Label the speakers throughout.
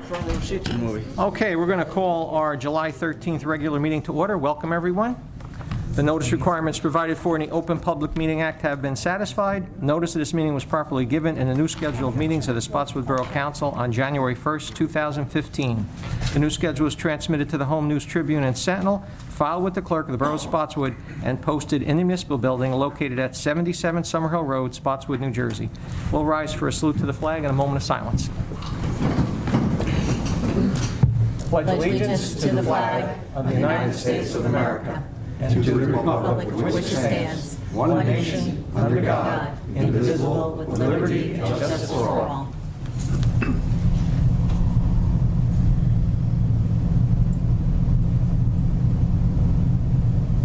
Speaker 1: Front row seats in the movie.
Speaker 2: Okay, we're going to call our July 13th regular meeting to order. Welcome, everyone. The notice requirements provided for in the Open Public Meeting Act have been satisfied. Notice of this meeting was properly given in the new schedule of meetings of the Spotswood Borough Council on January 1st, 2015. The new schedule was transmitted to the Home News Tribune and Sentinel, filed with the clerk of the Borough of Spotswood, and posted in the municipal building located at 77 Summerhill Road, Spotswood, New Jersey. We'll rise for a salute to the flag and a moment of silence. Pledge allegiance to the flag of the United States of America and to the republic for which it stands, one nation, under God, indivisible, with liberty and justice for all.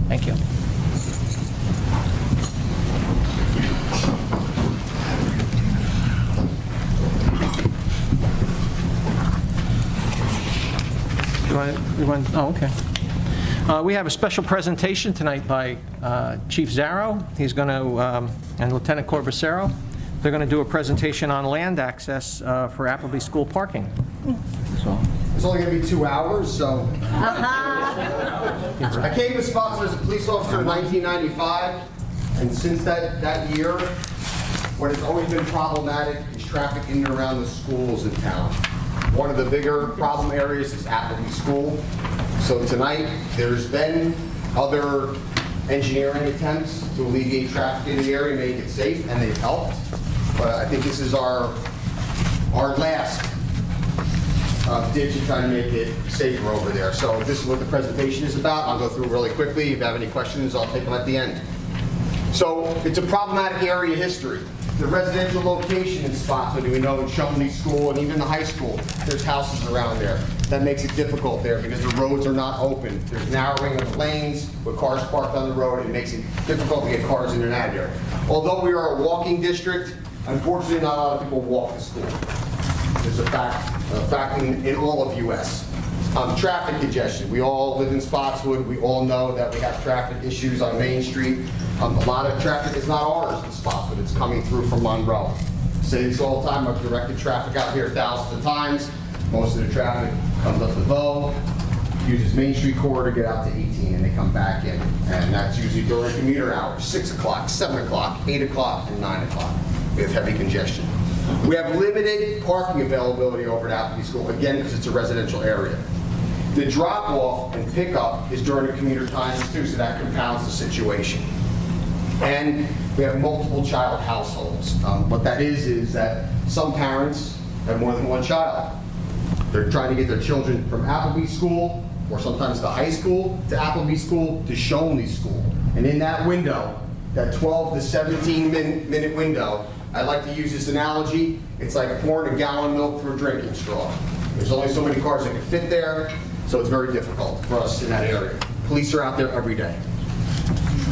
Speaker 2: Thank you. Oh, okay. We have a special presentation tonight by Chief Zarrow. He's going to, and Lieutenant Corbacero. They're going to do a presentation on land access for Appleby School parking. So.
Speaker 3: It's only going to be 2 hours, so. I came to Spotswood as a police officer in 1995, and since that year, what has always been problematic is traffic in and around the schools in town. One of the bigger problem areas is Appleby School. So tonight, there's been other engineering attempts to alleviate traffic in the area, make it safe, and they've helped. But I think this is our last ditch to try to make it safer over there. So this is what the presentation is about. I'll go through really quickly. If you have any questions, I'll take them at the end. So it's a problematic area history. The residential location in Spotswood, we know in Shumley School and even the high school, there's houses around there. That makes it difficult there because the roads are not open. There's narrowing of lanes with cars parked on the road. It makes it difficult to get cars in and out of there. Although we are a walking district, unfortunately not a lot of people walk to school. There's a fact in all of U.S. Traffic congestion. We all live in Spotswood. We all know that we have traffic issues on Main Street. A lot of traffic is not ours in Spotswood. It's coming through from Monroe. I say this all the time. I've directed traffic out here thousands of times. Most of the traffic comes up the Borough, uses Main Street corridor to get out to 18, and they come back in. And that's usually during commuter hours, 6 o'clock, 7 o'clock, 8 o'clock, and 9 o'clock. We have heavy congestion. We have limited parking availability over at Appleby School, again, because it's a residential area. The drop-off and pickup is during the commuter times too, so that compounds the situation. And we have multiple child households. What that is that some parents have more than one child. They're trying to get their children from Appleby School, or sometimes the high school, to Appleby School, to Shumley School. And in that window, that 12 to 17 minute window, I like to use this analogy, it's like pouring a gallon of milk through a drinking straw. There's only so many cars that can fit there, so it's very difficult for us in that area. Police are out there every day.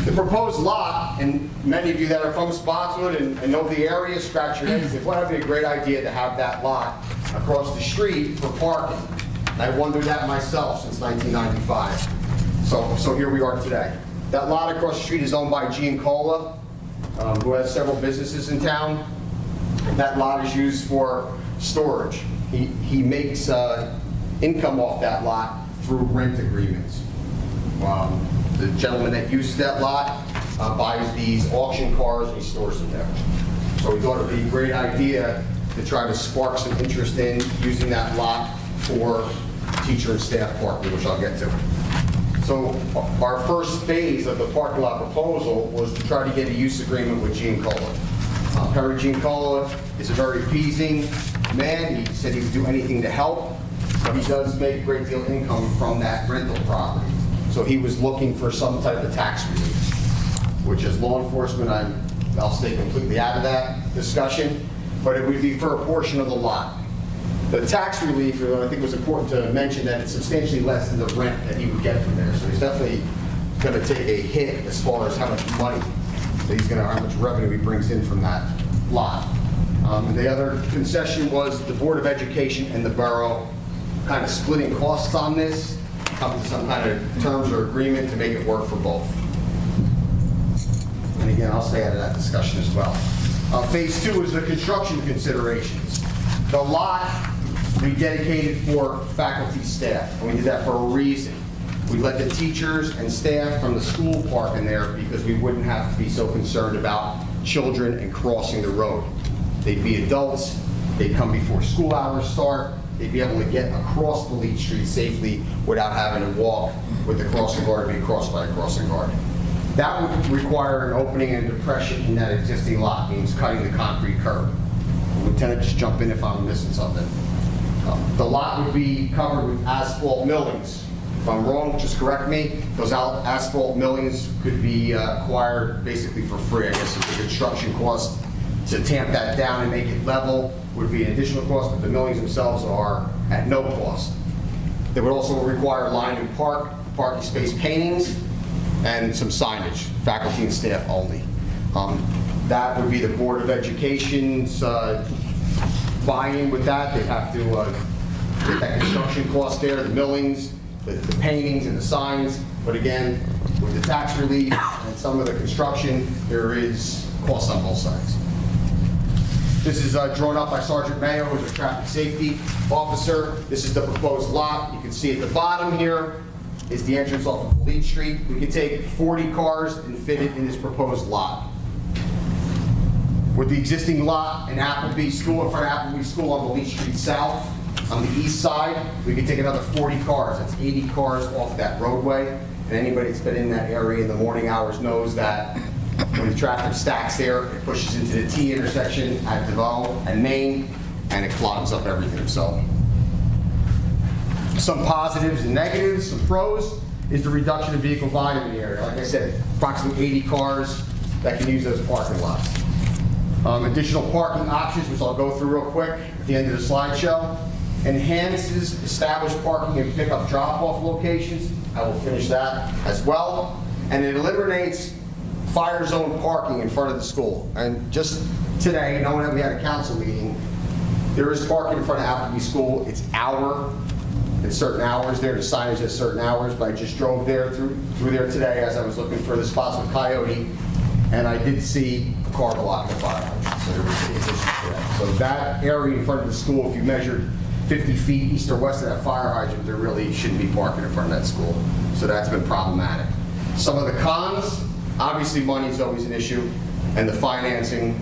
Speaker 3: The proposed lot, and many of you that are from Spotswood and know the area, scratch your heads. It would be a great idea to have that lot across the street for parking. And I wondered that myself since 1995. So here we are today. That lot across the street is owned by Giancola, who has several businesses in town. That lot is used for storage. He makes income off that lot through rent agreements. The gentleman that uses that lot buys these auction cars and he stores them there. So we thought it would be a great idea to try to spark some interest in using that lot for teacher and staff parking, which I'll get to. So our first phase of the parking lot proposal was to try to get a use agreement with Giancola. Perry Giancola is a very appeasing man. He said he would do anything to help, but he does make a great deal of income from that rental property. So he was looking for some type of tax relief, which as law enforcement, I'll stay completely out of that discussion, but it would be for a portion of the lot. The tax relief, I think it was important to mention that it's substantially less than the rent that he would get from there. So he's definitely going to take a hit as far as how much money that he's going to, how much revenue he brings in from that lot. The other concession was the Board of Education and the Borough kind of splitting costs on this, come to some kind of terms or agreement to make it work for both. And again, I'll stay out of that discussion as well. Phase 2 is the construction considerations. The lot we dedicated for faculty, staff, and we did that for a reason. We let the teachers and staff from the school park in there because we wouldn't have to be so concerned about children and crossing the road. They'd be adults, they'd come before school hours start, they'd be able to get across the Leach Street safely without having to walk with the crossing guard and be crossed by a crossing guard. That would require an opening and depression in that existing lot, means cutting the concrete curb. Lieutenant, just jump in if I'm missing something. The lot would be covered with asphalt millings. If I'm wrong, just correct me. Those asphalt millings could be acquired basically for free. I guess the construction cost to tamp that down and make it level would be an additional cost, but the millings themselves are at no cost. They would also require line and parking space paintings, and some signage, faculty and staff only. That would be the Board of Education's buy-in with that. They'd have to get that construction cost there, the millings, the paintings and the signs. But again, with the tax relief and some of the construction, there is cost on both sides. This is drawn up by Sergeant Mayo, who's a traffic safety officer. This is the proposed lot. You can see at the bottom here is the entrance off of Leach Street. We could take 40 cars and fit it in this proposed lot. With the existing lot in Appleby School, in front of Appleby School on the Leach Street South, on the east side, we could take another 40 cars. That's 80 cars off that roadway. And anybody that's been in that area in the morning hours knows that when the traffic stacks there, it pushes into the T intersection at DeVoe and Main, and it clogs up everything. So, some positives and negatives, some pros, is the reduction of vehicle volume in the area. Like I said, approximately 80 cars that can use those parking lots. Additional parking options, which I'll go through real quick at the end of the slideshow. Enhances established parking and pickup drop-off locations. I will finish that as well. And it eliminates fire zone parking in front of the school. And just today, knowing that we had a council meeting, there is parking in front of Appleby School. It's at certain hours there, the signage at certain hours, but I just drove there through there today as I was looking for the Spotswood Coyote, and I did see a car blocking the fire hydrant, so there was the addition to that. So that area in front of the school, if you measured 50 feet east or west of that fire hydrant, there really shouldn't be parking in front of that school. So that's been problematic. Some of the cons, obviously money is always an issue, and the financing,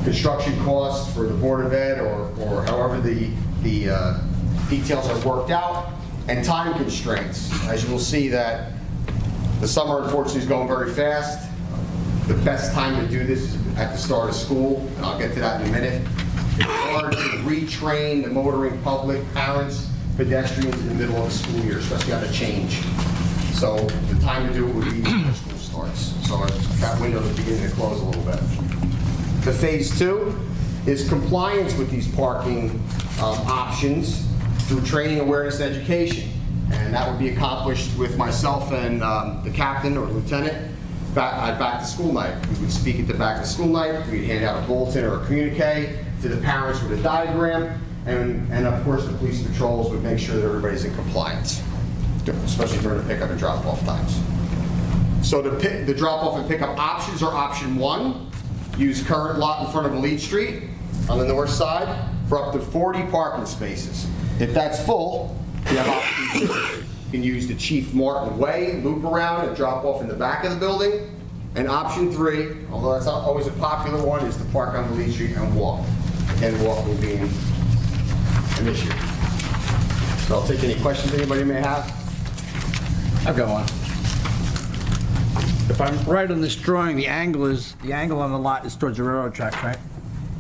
Speaker 3: construction costs for the Board of Ed or however the details are worked out, and time constraints. As you will see that the summer unfortunately is going very fast. The best time to do this is at the start of school, and I'll get to that in a minute. It's hard to retrain the motoring public, parents, pedestrians in the middle of the school year, especially on a change. So the time to do it would be before school starts. So that window is beginning to close a little bit. The phase 2 is compliance with these parking options through training, awareness, and education. And that would be accomplished with myself and the captain or lieutenant at back to school night. We would speak at the back to school night. We'd hand out a bulletin or a communique to the parents with a diagram. And of course, the police patrols would make sure that everybody's in compliance, especially during the pickup and drop-off times. So the drop-off and pickup options are option 1. Use current lot in front of Leach Street on the north side for up to 40 parking spaces. If that's full, you have option 2. You can use the Chief Martin Way, loop around, and drop off in the back of the building. And option 3, although that's not always a popular one, is to park on the Leach Street and walk. Again, walking being an issue. So I'll take any questions anybody may have.
Speaker 1: I've got one. If I'm right on this drawing, the angle on the lot is towards the railroad tracks, right?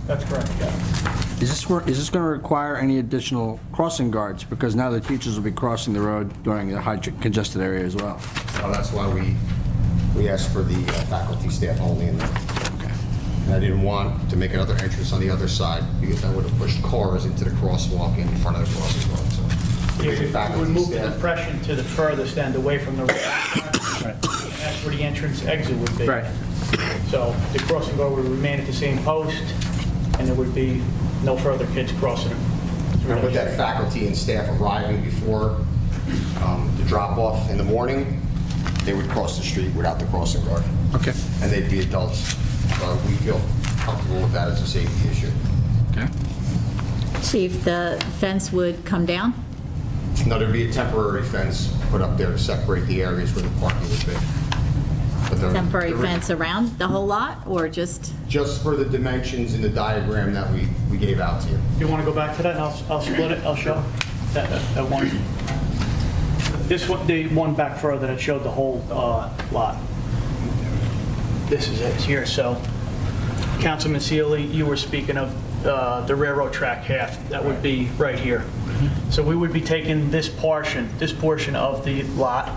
Speaker 4: That's correct, yeah.
Speaker 1: Is this going to require any additional crossing guards? Because now the teachers will be crossing the road during the high congested area as well.
Speaker 3: So that's why we asked for the faculty, staff only in there.
Speaker 1: Okay.
Speaker 3: And I didn't want to make another entrance on the other side because that would have pushed cars into the crosswalk in front of the crossing guard. So
Speaker 4: It would move the depression to the furthest end away from the road.
Speaker 1: Right.
Speaker 4: And that's where the entrance exit would be.
Speaker 1: Right.
Speaker 4: So the crossing guard would remain at the same post, and there would be no further kids crossing.
Speaker 3: And with that faculty and staff arriving before the drop-off in the morning, they would cross the street without the crossing guard.
Speaker 1: Okay.
Speaker 3: And they'd be adults. So we feel comfortable with that as a safety issue.
Speaker 1: Okay.
Speaker 5: Chief, the fence would come down?
Speaker 3: No, there'd be a temporary fence put up there to separate the areas where the parking would be. But
Speaker 5: Temporary fence around the whole lot, or just?
Speaker 3: Just for the dimensions in the diagram that we gave out to you.
Speaker 4: You want to go back to that, and I'll split it, I'll show that one. This one, the one back further that showed the whole lot. This is it here, so Councilman Sealy, you were speaking of the railroad track half, that would be right here. So we would be taking this portion of the lot,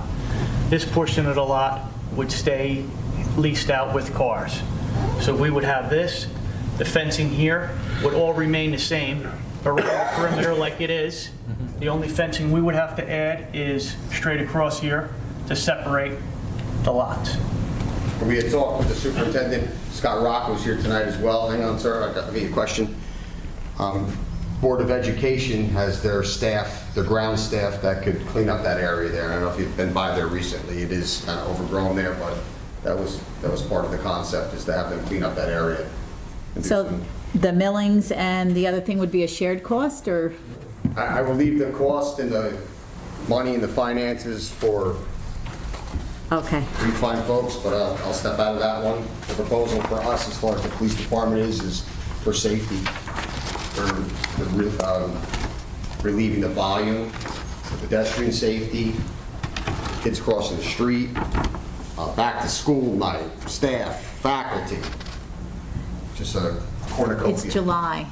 Speaker 4: this portion of the lot would stay leased out with cars. So we would have this, the fencing here would all remain the same around the perimeter like it is. The only fencing we would have to add is straight across here to separate the lots.
Speaker 3: We had talked with the superintendent, Scott Rocco's here tonight as well. Hang on, sir, I got a question. Board of Education has their staff, their ground staff that could clean up that area there. I don't know if you've been by there recently. It is kind of overgrown there, but that was part of the concept, is to have them clean up that area.
Speaker 5: So the millings and the other thing would be a shared cost, or?
Speaker 3: I will leave the cost and the money and the finances for
Speaker 5: Okay.
Speaker 3: you fine folks, but I'll step out of that one. The proposal for us, as far as the police department is for safety, for relieving the volume, pedestrian safety, kids crossing the street, back to school night, staff, faculty, just a cornucopia.
Speaker 5: It's July.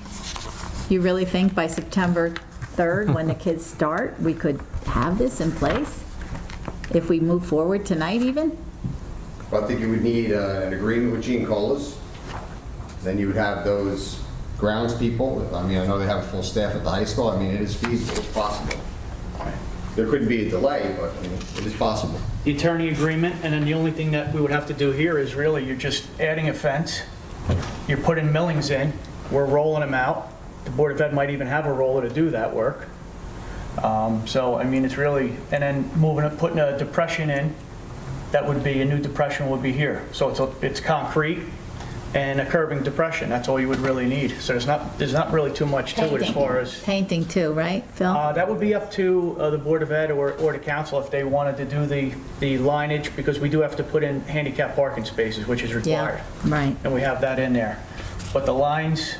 Speaker 5: You really think by September 3rd, when the kids start, we could have this in place? If we move forward tonight even?
Speaker 3: Well, I think you would need an agreement with Gene Colas. Then you would have those grounds people. I mean, I know they have a full staff at the high school. I mean, it is feasible, it's possible. There couldn't be a delay, but I mean, it is possible.
Speaker 4: The attorney agreement, and then the only thing that we would have to do here is really, you're just adding a fence, you're putting millings in, we're rolling them out. The Board of Ed might even have a roller to do that work. So, I mean, it's really, and then putting a depression in, that would be, a new depression would be here. So it's concrete and a curbing depression, that's all you would really need. So there's not really too much to it as far as.
Speaker 5: Painting too, right, Phil?
Speaker 4: That would be up to the Board of Ed or the council if they wanted to do the lineage, because we do have to put in handicap parking spaces, which is required.
Speaker 5: Yeah, right.
Speaker 4: And we have that in there. But the lines,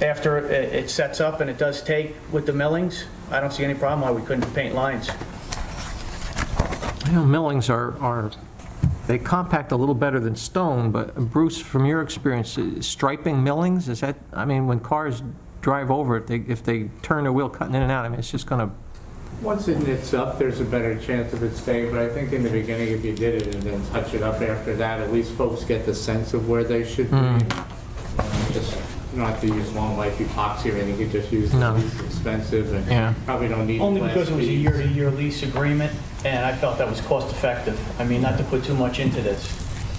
Speaker 4: after it sets up and it does take with the millings, I don't see any problem why we couldn't paint lines.
Speaker 2: You know, millings are, they compact a little better than stone, but Bruce, from your experience, striping millings, is that, I mean, when cars drive over it, if they turn their wheel cutting in and out, I mean, it's just going to...
Speaker 6: Once it knits up, there's a better chance of it staying, but I think in the beginning, if you did it and then touch it up after that, at least folks get the sense of where they should be. Just not to use long life epoxy or anything, you could just use the least expensive and probably don't need
Speaker 4: Only because it was a
Speaker 6: beads.
Speaker 4: year-to-year lease agreement, and I felt that was cost effective. I mean, not to put too much into this,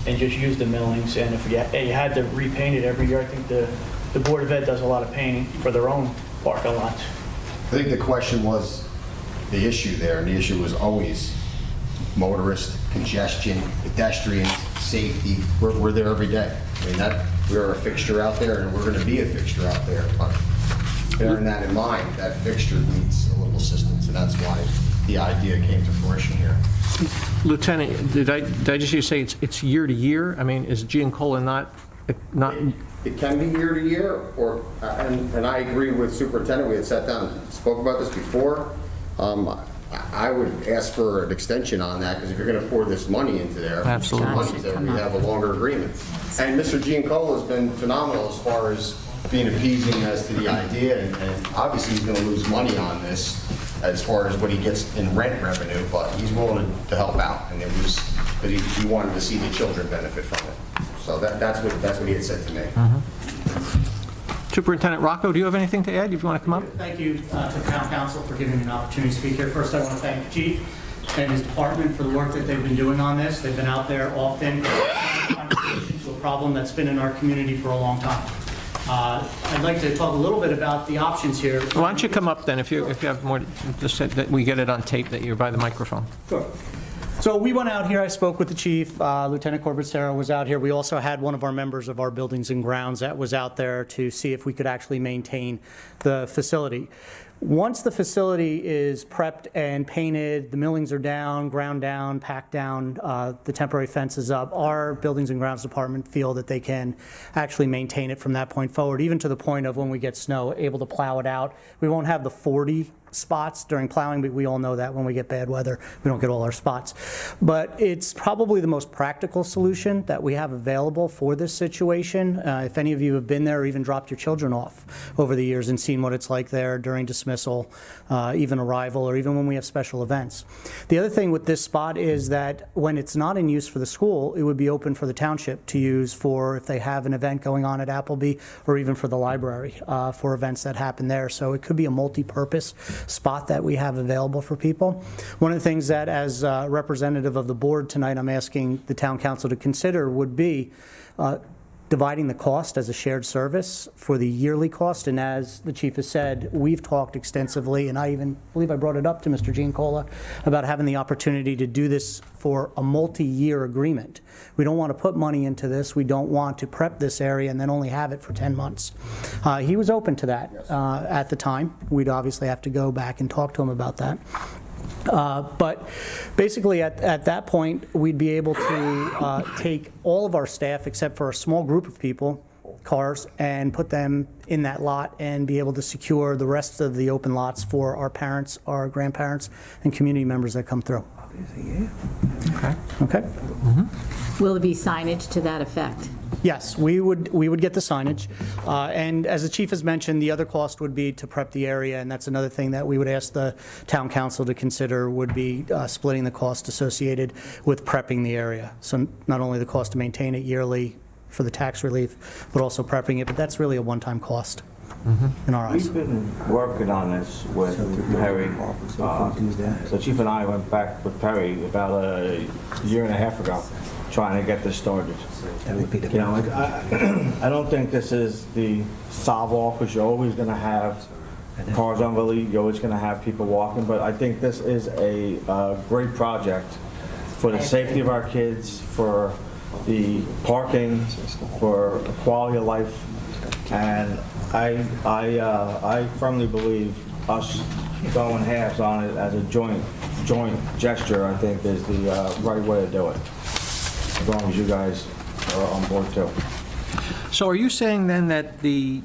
Speaker 4: and just use the millings, and if you had to repaint it every year, I think the Board of Ed does a lot of painting for their own parking lots.
Speaker 3: I think the question was the issue there, and the issue was always motorist, congestion, pedestrians, safety. We're there every day. I mean, we're a fixture out there, and we're going to be a fixture out there. But bearing that in mind, that fixture needs a little assistance, and that's why the idea came to fruition here.
Speaker 2: Lieutenant, did I just hear you say it's year to year? I mean, is Giancola not?
Speaker 3: It can be year to year, or and I agree with Superintendent. We had sat down and spoke about this before. I would ask for an extension on that, because if you're going to pour this money into there,
Speaker 2: Absolutely.
Speaker 3: money there, we have a longer agreement. And Mr. Giancola has been phenomenal as far as being appeasing as to the idea, and obviously he's going to lose money on this as far as what he gets in rent revenue, but he's willing to help out, and it was because he wanted to see the children benefit from it. So that's what he had said to me.
Speaker 2: Superintendent Rocco, do you have anything to add if you want to come up?
Speaker 7: Thank you to the town council for giving me an opportunity to speak here. First, I want to thank the chief and his department for the work that they've been doing on this. They've been out there often, trying to find a solution to a problem that's been in our community for a long time. I'd like to talk a little bit about the options here.
Speaker 2: Why don't you come up then, if you have more, just so that we get it on tape that you're by the microphone.
Speaker 7: Sure. So we went out here, I spoke with the chief, Lieutenant Corbett-Serra was out here. We also had one of our members of our Buildings and Grounds that was out there to see if we could actually maintain the facility. Once the facility is prepped and painted, the millings are down, ground down, packed down, the temporary fence is up, our Buildings and Grounds Department feel that they can actually maintain it from that point forward, even to the point of when we get snow, able to plow it out. We won't have the 40 spots during plowing, but we all know that when we get bad weather, we don't get all our spots. But it's probably the most practical solution that we have available for this situation. If any of you have been there or even dropped your children off over the years and seen what it's like there during dismissal, even arrival, or even when we have special events. The other thing with this spot is that when it's not in use for the school, it would be open for the township to use for if they have an event going on at Appleby, or even for the library for events that happen there. So it could be a multi-purpose spot that we have available for people. One of the things that, as representative of the board tonight, I'm asking the town council to consider would be dividing the cost as a shared service for the yearly cost. And as the chief has said, we've talked extensively, and I even believe I brought it up to Mr. Giancola about having the opportunity to do this for a multi-year agreement. We don't want to put money into this. We don't want to prep this area and then only have it for 10 months. He was open to that at the time. We'd obviously have to go back and talk to him about that. But basically at that point, we'd be able to take all of our staff, except for a small group of people, cars, and put them in that lot and be able to secure the rest of the open lots for our parents, our grandparents, and community members that come through. Okay?
Speaker 5: Will there be signage to that effect?
Speaker 7: Yes, we would get the signage. And as the chief has mentioned, the other cost would be to prep the area, and that's another thing that we would ask the town council to consider, would be splitting the cost associated with prepping the area. So not only the cost to maintain it yearly for the tax relief, but also prepping it, but that's really a one-time cost in our eyes.
Speaker 8: We've been working on this with Perry. So Chief and I went back with Perry about a year and a half ago, trying to get this started. You know, I don't think this is the solve-all, because you're always going to have cars on the lead, you're always going to have people walking, but I think this is a great project for the safety of our kids, for the parking, for quality of life, and I firmly believe us going halves on it as a joint gesture, I think, is the right way to do it, as long as you guys are on board too.
Speaker 2: So are you saying then that the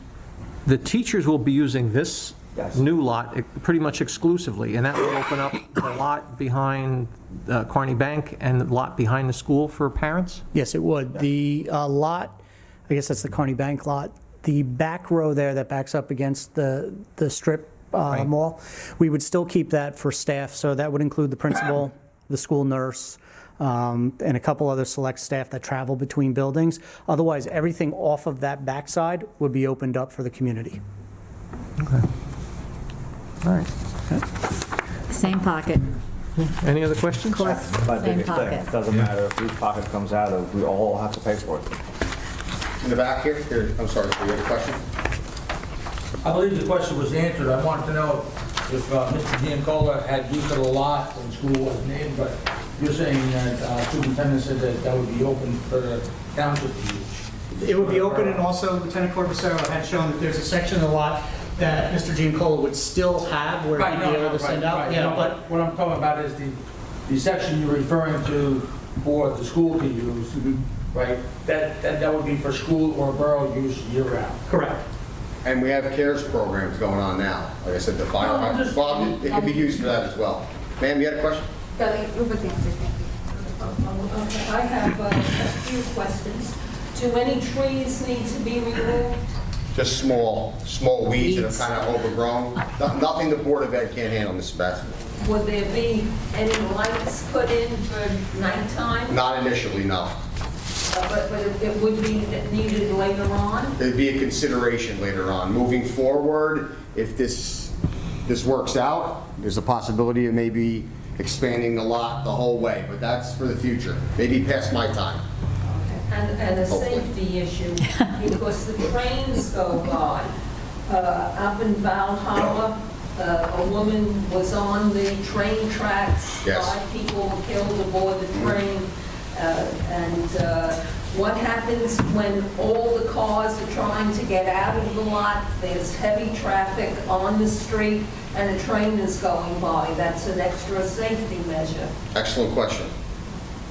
Speaker 2: teachers will be using this
Speaker 8: Yes.
Speaker 2: new lot pretty much exclusively, and that will open up the lot behind Carney Bank and the lot behind the school for parents?
Speaker 7: Yes, it would. The lot, I guess that's the Carney Bank lot, the back row there that backs up against the strip mall, we would still keep that for staff, so that would include the principal, the school nurse, and a couple other select staff that travel between buildings. Otherwise, everything off of that backside would be opened up for the community.
Speaker 2: Okay. All right.
Speaker 5: Same pocket.
Speaker 2: Any other questions?
Speaker 8: My
Speaker 5: Same
Speaker 8: biggest thing,
Speaker 5: pocket.
Speaker 8: doesn't matter if whose pocket comes out of, we all have to pay for it.
Speaker 3: In the back here, I'm sorry, do you have a question?
Speaker 9: I believe the question was answered. I wanted to know if Mr. Giancola had used it a lot when school wasn't in, but you're saying that superintendent said that that would be open for the township to use.
Speaker 4: It would be open, and also Lieutenant Corbett-Serra had shown that there's a section of the lot that Mr. Giancola would still have where he'd be able to send out. Yeah, but
Speaker 9: What I'm talking about is the section you're referring to for the school to use, right? That would be for school or borough use year-round.
Speaker 4: correct.
Speaker 3: And we have CARES programs going on now. Like I said, the fire,
Speaker 9: No, I'm just-
Speaker 3: well, it can be used for that as well. Ma'am, you had a question?
Speaker 10: It was answered, thank you. Okay, I have a few questions. Do any trees need to be removed?
Speaker 3: Just small weeds that are kind of overgrown. Nothing the Board of Ed can't handle, Mrs. Bassett.
Speaker 10: Would there be any lights put in for nighttime?
Speaker 3: Not initially, no.
Speaker 10: But it would be needed later on?
Speaker 3: There'd be a consideration later on. Moving forward, if this works out, there's a possibility of maybe expanding the lot the whole way, but that's for the future, maybe past my time.
Speaker 10: And a
Speaker 3: Hopefully.
Speaker 10: safety issue, because the trains go by up in Valhalla a woman was on the train tracks.
Speaker 3: Yes.
Speaker 10: 5 people were killed aboard the train. What happens when all the cars are trying to get out of the lot? There's heavy traffic on the street and a train is going by. That's an extra safety measure.
Speaker 3: Excellent question.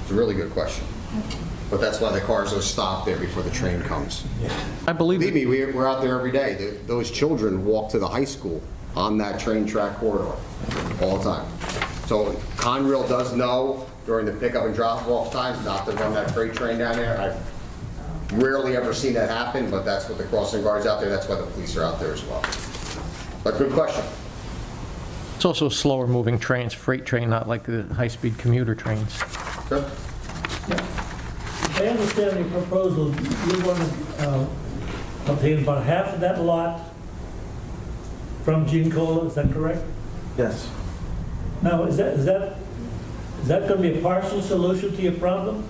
Speaker 3: It's a really good question. But that's why the cars are stopped there before the train comes.
Speaker 2: I believe
Speaker 3: Believe me, we're out there every day. Those children walk to the high school on that train track corridor all the time. So Conrail does know during the pickup and drop off times not to run that freight train down there. I've rarely ever seen that happen, but that's what the crossing guards out there, that's why the police are out there as well. But good question.
Speaker 2: it's also slower moving trains, freight train, not like the high-speed commuter trains.
Speaker 3: Sure.
Speaker 11: If I understand your proposal, you want to obtain about half of that lot from Gene Cola, is that correct?
Speaker 8: Yes.
Speaker 11: Now, is that going to be a partial solution to your problem?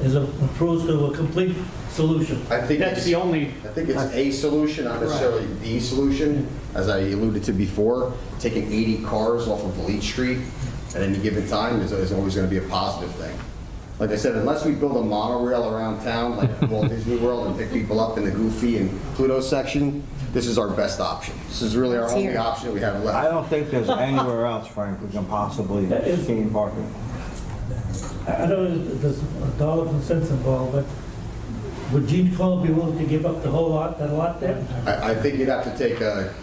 Speaker 11: As opposed to a complete solution?
Speaker 3: I think
Speaker 4: That's
Speaker 3: it's
Speaker 4: the only,
Speaker 3: I think it's a solution, not necessarily the solution. As I alluded to before, taking 80 cars off of Leach Street at any given time is always going to be a positive thing. Like I said, unless we build a monorail around town, like Walt Disney World, and pick people up in the Goofy and Pluto section, this is our best option. This is really our
Speaker 5: Let's
Speaker 3: only
Speaker 5: hear it.
Speaker 3: option we have
Speaker 8: I
Speaker 3: left.
Speaker 8: don't think there's anywhere else, Frank, we can possibly gain parking.
Speaker 11: I know there's dollars and cents involved, but would Gene Cola be willing to give up the whole lot, that lot there?
Speaker 3: I think you'd have to take a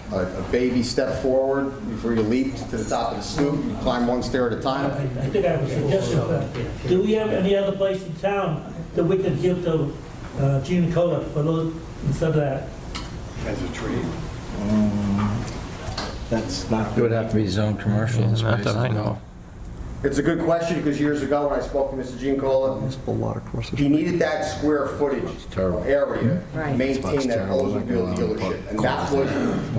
Speaker 3: baby step forward before you leap to the top of the stoop. You climb one stair at a
Speaker 11: I
Speaker 3: time.
Speaker 11: think I have a suggestion for that. Do we have any other place in town that we could give to Gene Cola for those, instead of that?
Speaker 8: That's not.
Speaker 1: It would have to be zone commercial.
Speaker 2: Not that I know.
Speaker 3: It's a good question, because years ago, when I spoke to Mr. Gene Cola, he needed that square footage
Speaker 1: terrible.
Speaker 3: area to
Speaker 5: Right.
Speaker 3: maintain that Oldsmobile dealership. And that was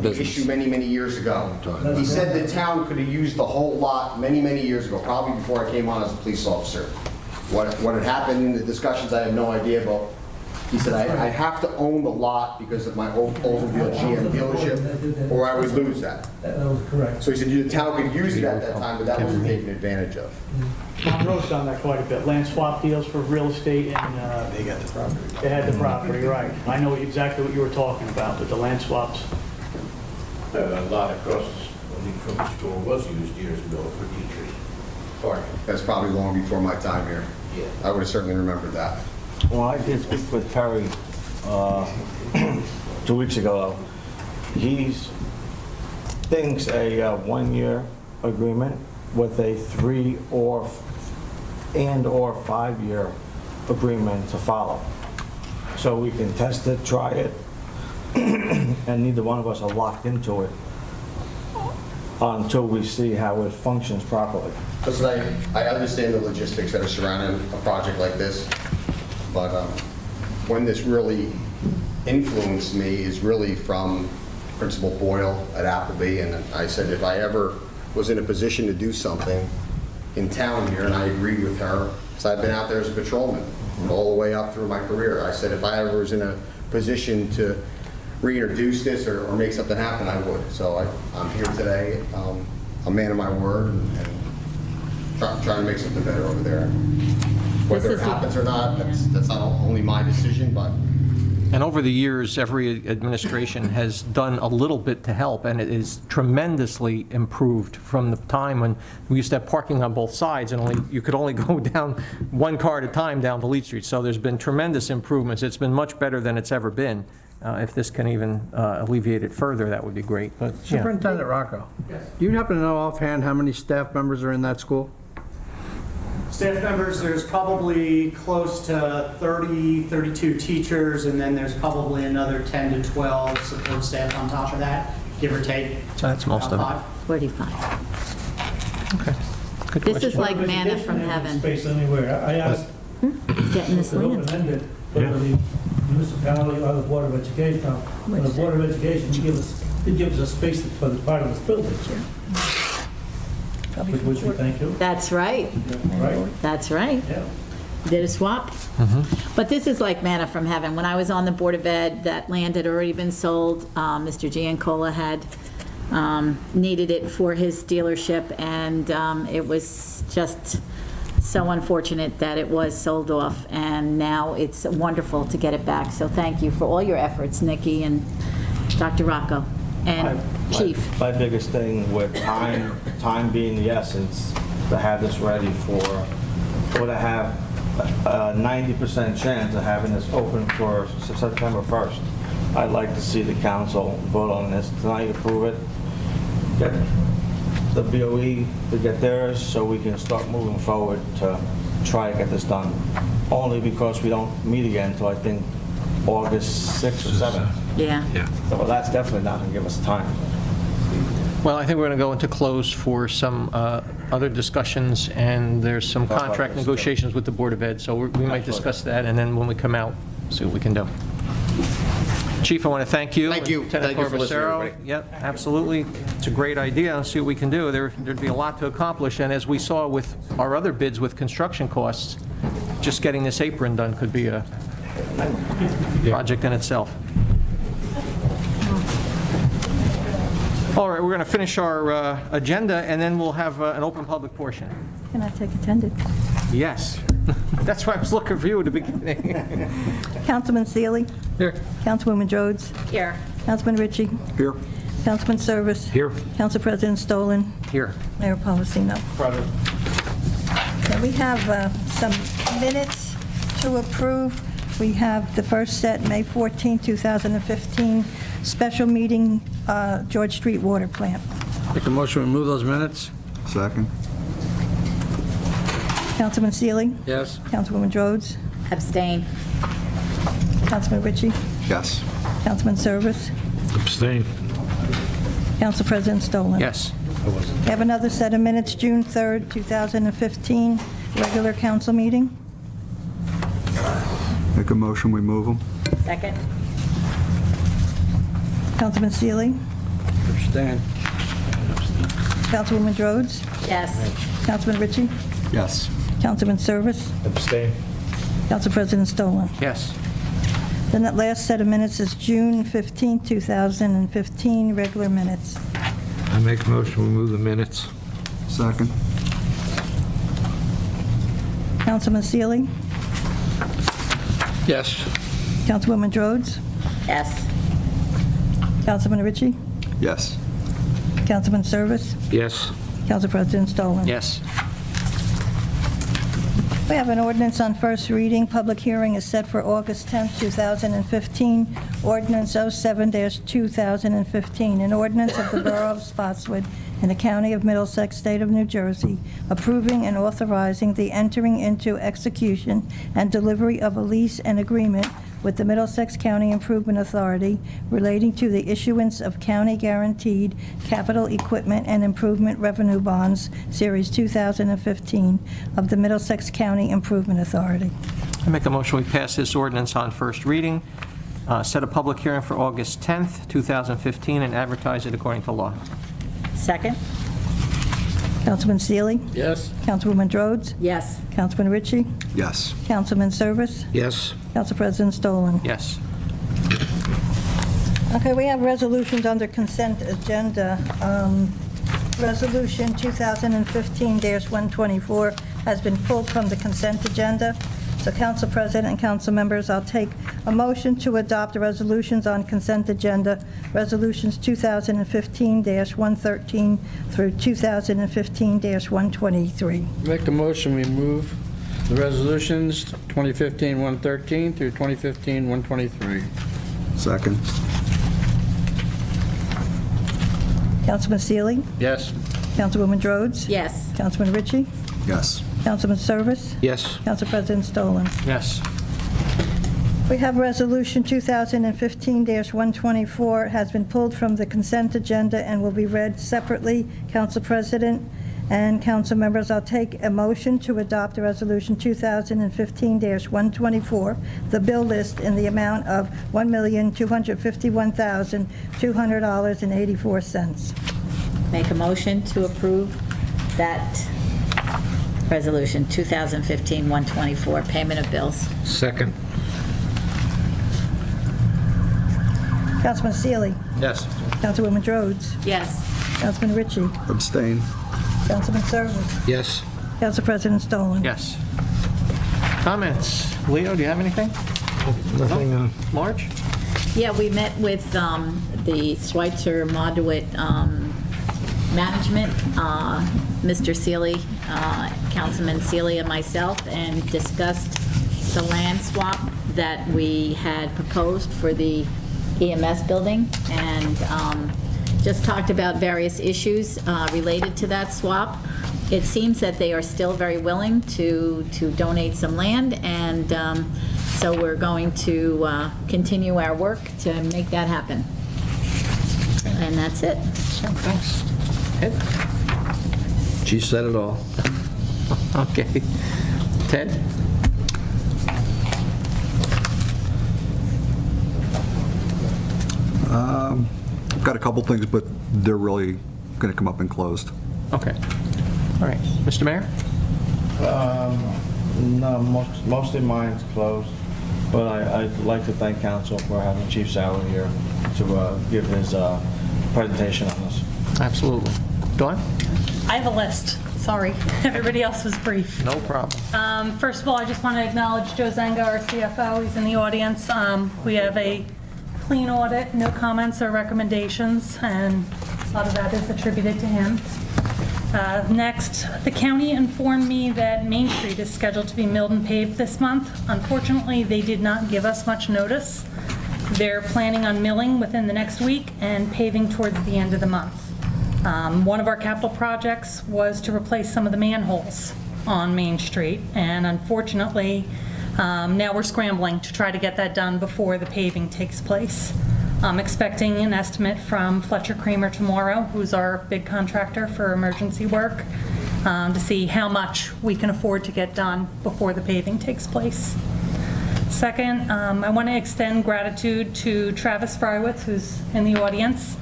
Speaker 3: the issue many, many years ago. He said the town could have used the whole lot many, many years ago, probably before I came on as a police officer. What had happened in the discussions, I have no idea, but he said, I have to own the lot because of my Oldsmobile GM dealership, or I would lose that.
Speaker 11: That was correct.
Speaker 3: So he said, the town could use it at that time, but that wasn't taken advantage of.
Speaker 4: Monroe's done that quite a bit, land swap deals for real estate and,
Speaker 3: They got the property.
Speaker 4: they had the property, right. I know exactly what you were talking about, with the land swaps.
Speaker 12: A lot across from the store was used years ago for teachers. Parking.
Speaker 3: That's probably long before my time here.
Speaker 12: Yeah.
Speaker 3: I would have certainly remembered that.
Speaker 8: Well, I did speak with Perry 2 weeks ago. He thinks a 1-year agreement with a 3 or 5-year agreement to follow. So we can test it, try it, and neither one of us are locked into it until we see how it functions properly.
Speaker 3: Listen, I understand the logistics that are surrounding a project like this, but when this really influenced me is really from Principal Boyle at Appleby, and I said if I ever was in a position to do something in town here, and I agreed with her, because I've been out there as a patrolman all the way up through my career. I said if I ever was in a position to reintroduce this or make something happen, I would. So I'm here today, a man of my word, and trying to make something better over there. Whether it happens or not, that's not only my decision, but
Speaker 2: And over the years, every administration has done a little bit to help, and it is tremendously improved from the time when we used to have parking on both sides, and you could only go down one car at a time down to Leach Street. So there's been tremendous improvements. It's been much better than it's ever been. If this can even alleviate it further, that would be great. But yeah.
Speaker 1: Superintendent Rocco, do you happen to know offhand how many staff members are in that school?
Speaker 7: Staff members, there's probably close to 30, 32 teachers, and then there's probably another 10 to 12 support staff on top of that, give or take.
Speaker 2: So that's most of it.
Speaker 5: 45.
Speaker 2: Okay. Good
Speaker 5: This
Speaker 2: question.
Speaker 5: is like manna from
Speaker 11: Education
Speaker 5: heaven,
Speaker 11: Space anywhere. I asked
Speaker 5: getting this
Speaker 11: if it
Speaker 5: land.
Speaker 11: open-ended, whether the municipality or the Board of Education. Now, when the Board of Education did give us a space for the part of this building. Which we thank you.
Speaker 5: That's right,
Speaker 11: Right?
Speaker 5: that's right.
Speaker 11: Yeah.
Speaker 5: Did a swap. But this is like manna from heaven. When I was on the Board of Ed, that land had already been sold. Mr. Giancola had needed it for his dealership, and it was just so unfortunate that it was sold off, and now it's wonderful to get it back. So thank you for all your efforts, Nikki and Dr. Rocco and Chief.
Speaker 8: My biggest thing with time being the essence, to have this ready for, or to have a 90% chance of having this open for September 1st. I'd like to see the council vote on this tonight, approve it, get the BOE to get theirs, so we can start moving forward to try to get this done. Only because we don't meet again until, I think, August 6th or 7th.
Speaker 5: Yeah.
Speaker 8: So that's definitely not going to give us time.
Speaker 2: Well, I think we're going to go into close for some other discussions, and there's some contract negotiations with the Board of Ed, so we might discuss that, and then when we come out, see what we can do. Chief, I want to thank you.
Speaker 3: Thank you.
Speaker 2: Lieutenant
Speaker 3: Thank you for listening,
Speaker 2: Corbacero.
Speaker 3: everybody.
Speaker 2: Yep, absolutely. It's a great idea. Let's see what we can do. There'd be a lot to accomplish, and as we saw with our other bids with construction costs, just getting this apron done could be a project in itself. All right, we're going to finish our agenda, and then we'll have an open public portion.
Speaker 13: Can I take attendance?
Speaker 2: Yes. That's why I was looking for you at the beginning.
Speaker 13: Councilman Seeley?
Speaker 2: Here.
Speaker 13: Councilwoman Rhodes?
Speaker 5: Here.
Speaker 13: Councilman Ritchie?
Speaker 1: Here.
Speaker 13: Councilman Service?
Speaker 1: Here.
Speaker 13: Council President Stolen?
Speaker 2: Here.
Speaker 13: Mayor Policino?
Speaker 2: Present.
Speaker 13: Okay, we have some minutes to approve. We have the first set, May 14, 2015, special meeting, George Street Water Plant.
Speaker 1: Make a motion to remove those minutes?
Speaker 14: Second.
Speaker 13: Councilman Seeley?
Speaker 1: Yes.
Speaker 13: Councilwoman Rhodes?
Speaker 5: Abstain.
Speaker 13: Councilman Ritchie?
Speaker 14: Yes.
Speaker 13: Councilman Service?
Speaker 1: Abstain.
Speaker 13: Council President Stolen?
Speaker 2: Yes.
Speaker 13: We have another set of minutes, June 3rd, 2015, regular council meeting.
Speaker 14: Make a motion, we move them.
Speaker 5: Second.
Speaker 13: Councilman Seeley?
Speaker 1: Abstain.
Speaker 13: Councilwoman Rhodes?
Speaker 5: Yes.
Speaker 13: Councilman Ritchie?
Speaker 14: Yes.
Speaker 13: Councilman Service?
Speaker 1: Abstain.
Speaker 13: Council President Stolen?
Speaker 2: Yes.
Speaker 13: Then that last set of minutes is June 15, 2015, regular minutes.
Speaker 1: I make a motion to remove the minutes.
Speaker 14: Second.
Speaker 13: Councilman Seeley?
Speaker 1: Yes.
Speaker 13: Councilwoman Rhodes?
Speaker 5: Yes.
Speaker 13: Councilman Ritchie?
Speaker 14: Yes.
Speaker 13: Councilman Service?
Speaker 1: Yes.
Speaker 13: Council President Stolen?
Speaker 2: Yes.
Speaker 13: We have an ordinance on first reading. Public hearing is set for August 10th, 2015. Ordinance 07-2015, an ordinance of the Borough of Spotswood in the County of Middlesex, State of New Jersey, approving and authorizing the entering into execution and delivery of a lease and agreement with the Middlesex County Improvement Authority relating to the issuance of county-guaranteed capital equipment and improvement revenue bonds, Series 2015, of the Middlesex County Improvement Authority.
Speaker 2: I make a motion we pass this ordinance on first reading, set a public hearing for August 10th, 2015, and advertise it according to law.
Speaker 5: Second.
Speaker 13: Councilman Seeley?
Speaker 1: Yes.
Speaker 13: Councilwoman Rhodes?
Speaker 5: Yes.
Speaker 13: Councilman Ritchie?
Speaker 14: Yes.
Speaker 13: Councilman Service?
Speaker 1: Yes.
Speaker 13: Council President Stolen?
Speaker 2: Yes.
Speaker 13: Okay, we have resolutions under consent agenda. Resolution 2015-124 has been pulled from the consent agenda. So Council President and council members, I'll take a motion to adopt the resolutions on consent agenda, resolutions 2015-113 through 2015-123.
Speaker 1: Make a motion, we move the resolutions 2015-113 through 2015-123.
Speaker 14: Second.
Speaker 13: Councilman Seeley?
Speaker 1: Yes.
Speaker 13: Councilwoman Rhodes?
Speaker 5: Yes.
Speaker 13: Councilman Ritchie?
Speaker 14: Yes.
Speaker 13: Councilman Service?
Speaker 1: Yes.
Speaker 13: Council President Stolen?
Speaker 2: Yes.
Speaker 13: We have Resolution 2015-124. It has been pulled from the consent agenda and will be read separately. Council President and council members, I'll take a motion to adopt the Resolution 2015-124, the bill list in the amount of $1,251,200.84.
Speaker 5: Make a motion to approve that resolution, 2015-124, payment of bills.
Speaker 1: Second.
Speaker 13: Councilman Seeley.
Speaker 1: Yes.
Speaker 13: Councilwoman Rhodes.
Speaker 5: Yes.
Speaker 13: Councilman Ritchie.
Speaker 14: Abstain.
Speaker 13: Councilman Service.
Speaker 1: Yes.
Speaker 13: Council President Stolen.
Speaker 2: Yes. Comments? Leo, do you have anything?
Speaker 1: Nothing,
Speaker 2: Marge?
Speaker 5: Yeah, we met with the Schweitzer Monduit management, Mr. Seeley, Councilman Seeley and myself, and discussed the land swap that we had proposed for the EMS building, and just talked about various issues related to that swap. It seems that they are still very willing to donate some land, and so we're going to continue our work to make that happen. And that's it.
Speaker 2: Thanks. Ed?
Speaker 1: She said it all.
Speaker 2: Okay. Ted?
Speaker 14: I've got a couple things, but they're really going to come up in closed.
Speaker 2: Okay. All right. Mr. Mayor?
Speaker 8: No, mostly mine's closed, but I'd like to thank council for having Chief Sauer here to give his presentation on this.
Speaker 2: Absolutely. Dawn?
Speaker 15: I have a list. Sorry, everybody else was brief.
Speaker 2: No problem.
Speaker 15: First of all, I just want to acknowledge Joe Zenga, our CFO. He's in the audience. We have a clean audit, no comments or recommendations, and a lot of that is attributed to him. Next, the county informed me that Main Street is scheduled to be milled and paved this month. Unfortunately, they did not give us much notice. They're planning on milling within the next week and paving towards the end of the month. One of our capital projects was to replace some of the manholes on Main Street, and unfortunately, now we're scrambling to try to get that done before the paving takes place. I'm expecting an estimate from Fletcher Kramer tomorrow, who's our big contractor for emergency work, to see how much we can afford to get done before the paving takes place. Second, I want to extend gratitude to Travis Frywitz, who's in the audience.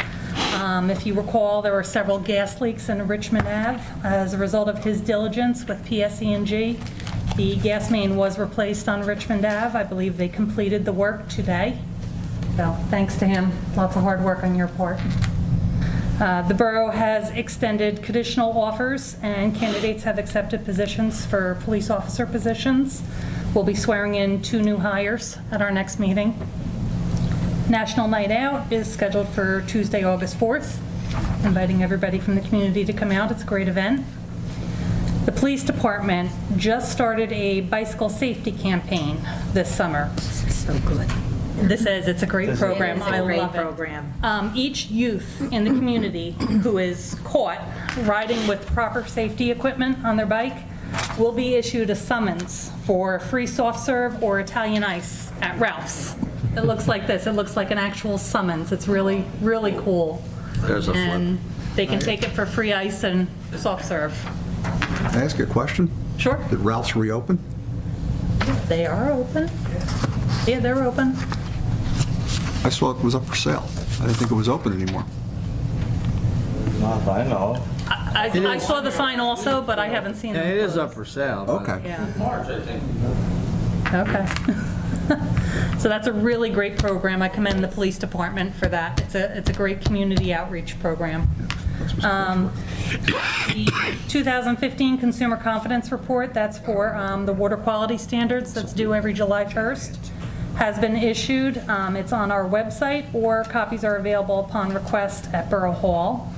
Speaker 15: If you recall, there were several gas leaks in Richmond Ave. As a result of his diligence with PSE&G, the gas main was replaced on Richmond Ave. I believe they completed the work today. So thanks to him, lots of hard work on your part. The borough has extended conditional offers, and candidates have accepted positions for police officer positions. We'll be swearing in 2 new hires at our next meeting. National Night Out is scheduled for Tuesday, August 4th. Inviting everybody from the community to come out. It's a great event. The police department just started a bicycle safety campaign this summer.
Speaker 5: So good.
Speaker 15: It's a great program. I love it.
Speaker 5: program.
Speaker 15: Each youth in the community who is caught riding with proper safety equipment on their bike will be issued a summons for free soft serve or Italian ice at Ralph's. It looks like this. It looks like an actual summons. It's really, really cool.
Speaker 1: There's a flip.
Speaker 15: And they can take it for free ice and soft serve.
Speaker 14: Can I ask you a question?
Speaker 15: Sure.
Speaker 14: Did Ralph's reopen?
Speaker 15: They are open. Yeah, they're open.
Speaker 14: I saw it was up for sale. I didn't think it was open anymore.
Speaker 8: Not that I know.
Speaker 15: I saw the sign also, but I haven't seen
Speaker 1: Yeah,
Speaker 15: it.
Speaker 1: it is up for sale. but-
Speaker 14: Okay.
Speaker 15: Yeah.
Speaker 9: March, I think.
Speaker 15: Okay. So that's a really great program. I commend the police department for that. It's a great community outreach program. The 2015 Consumer Confidence Report, that's for the water quality standards, that's due every July 1st, has been issued. It's on our website, or copies are available upon request at Borough Hall.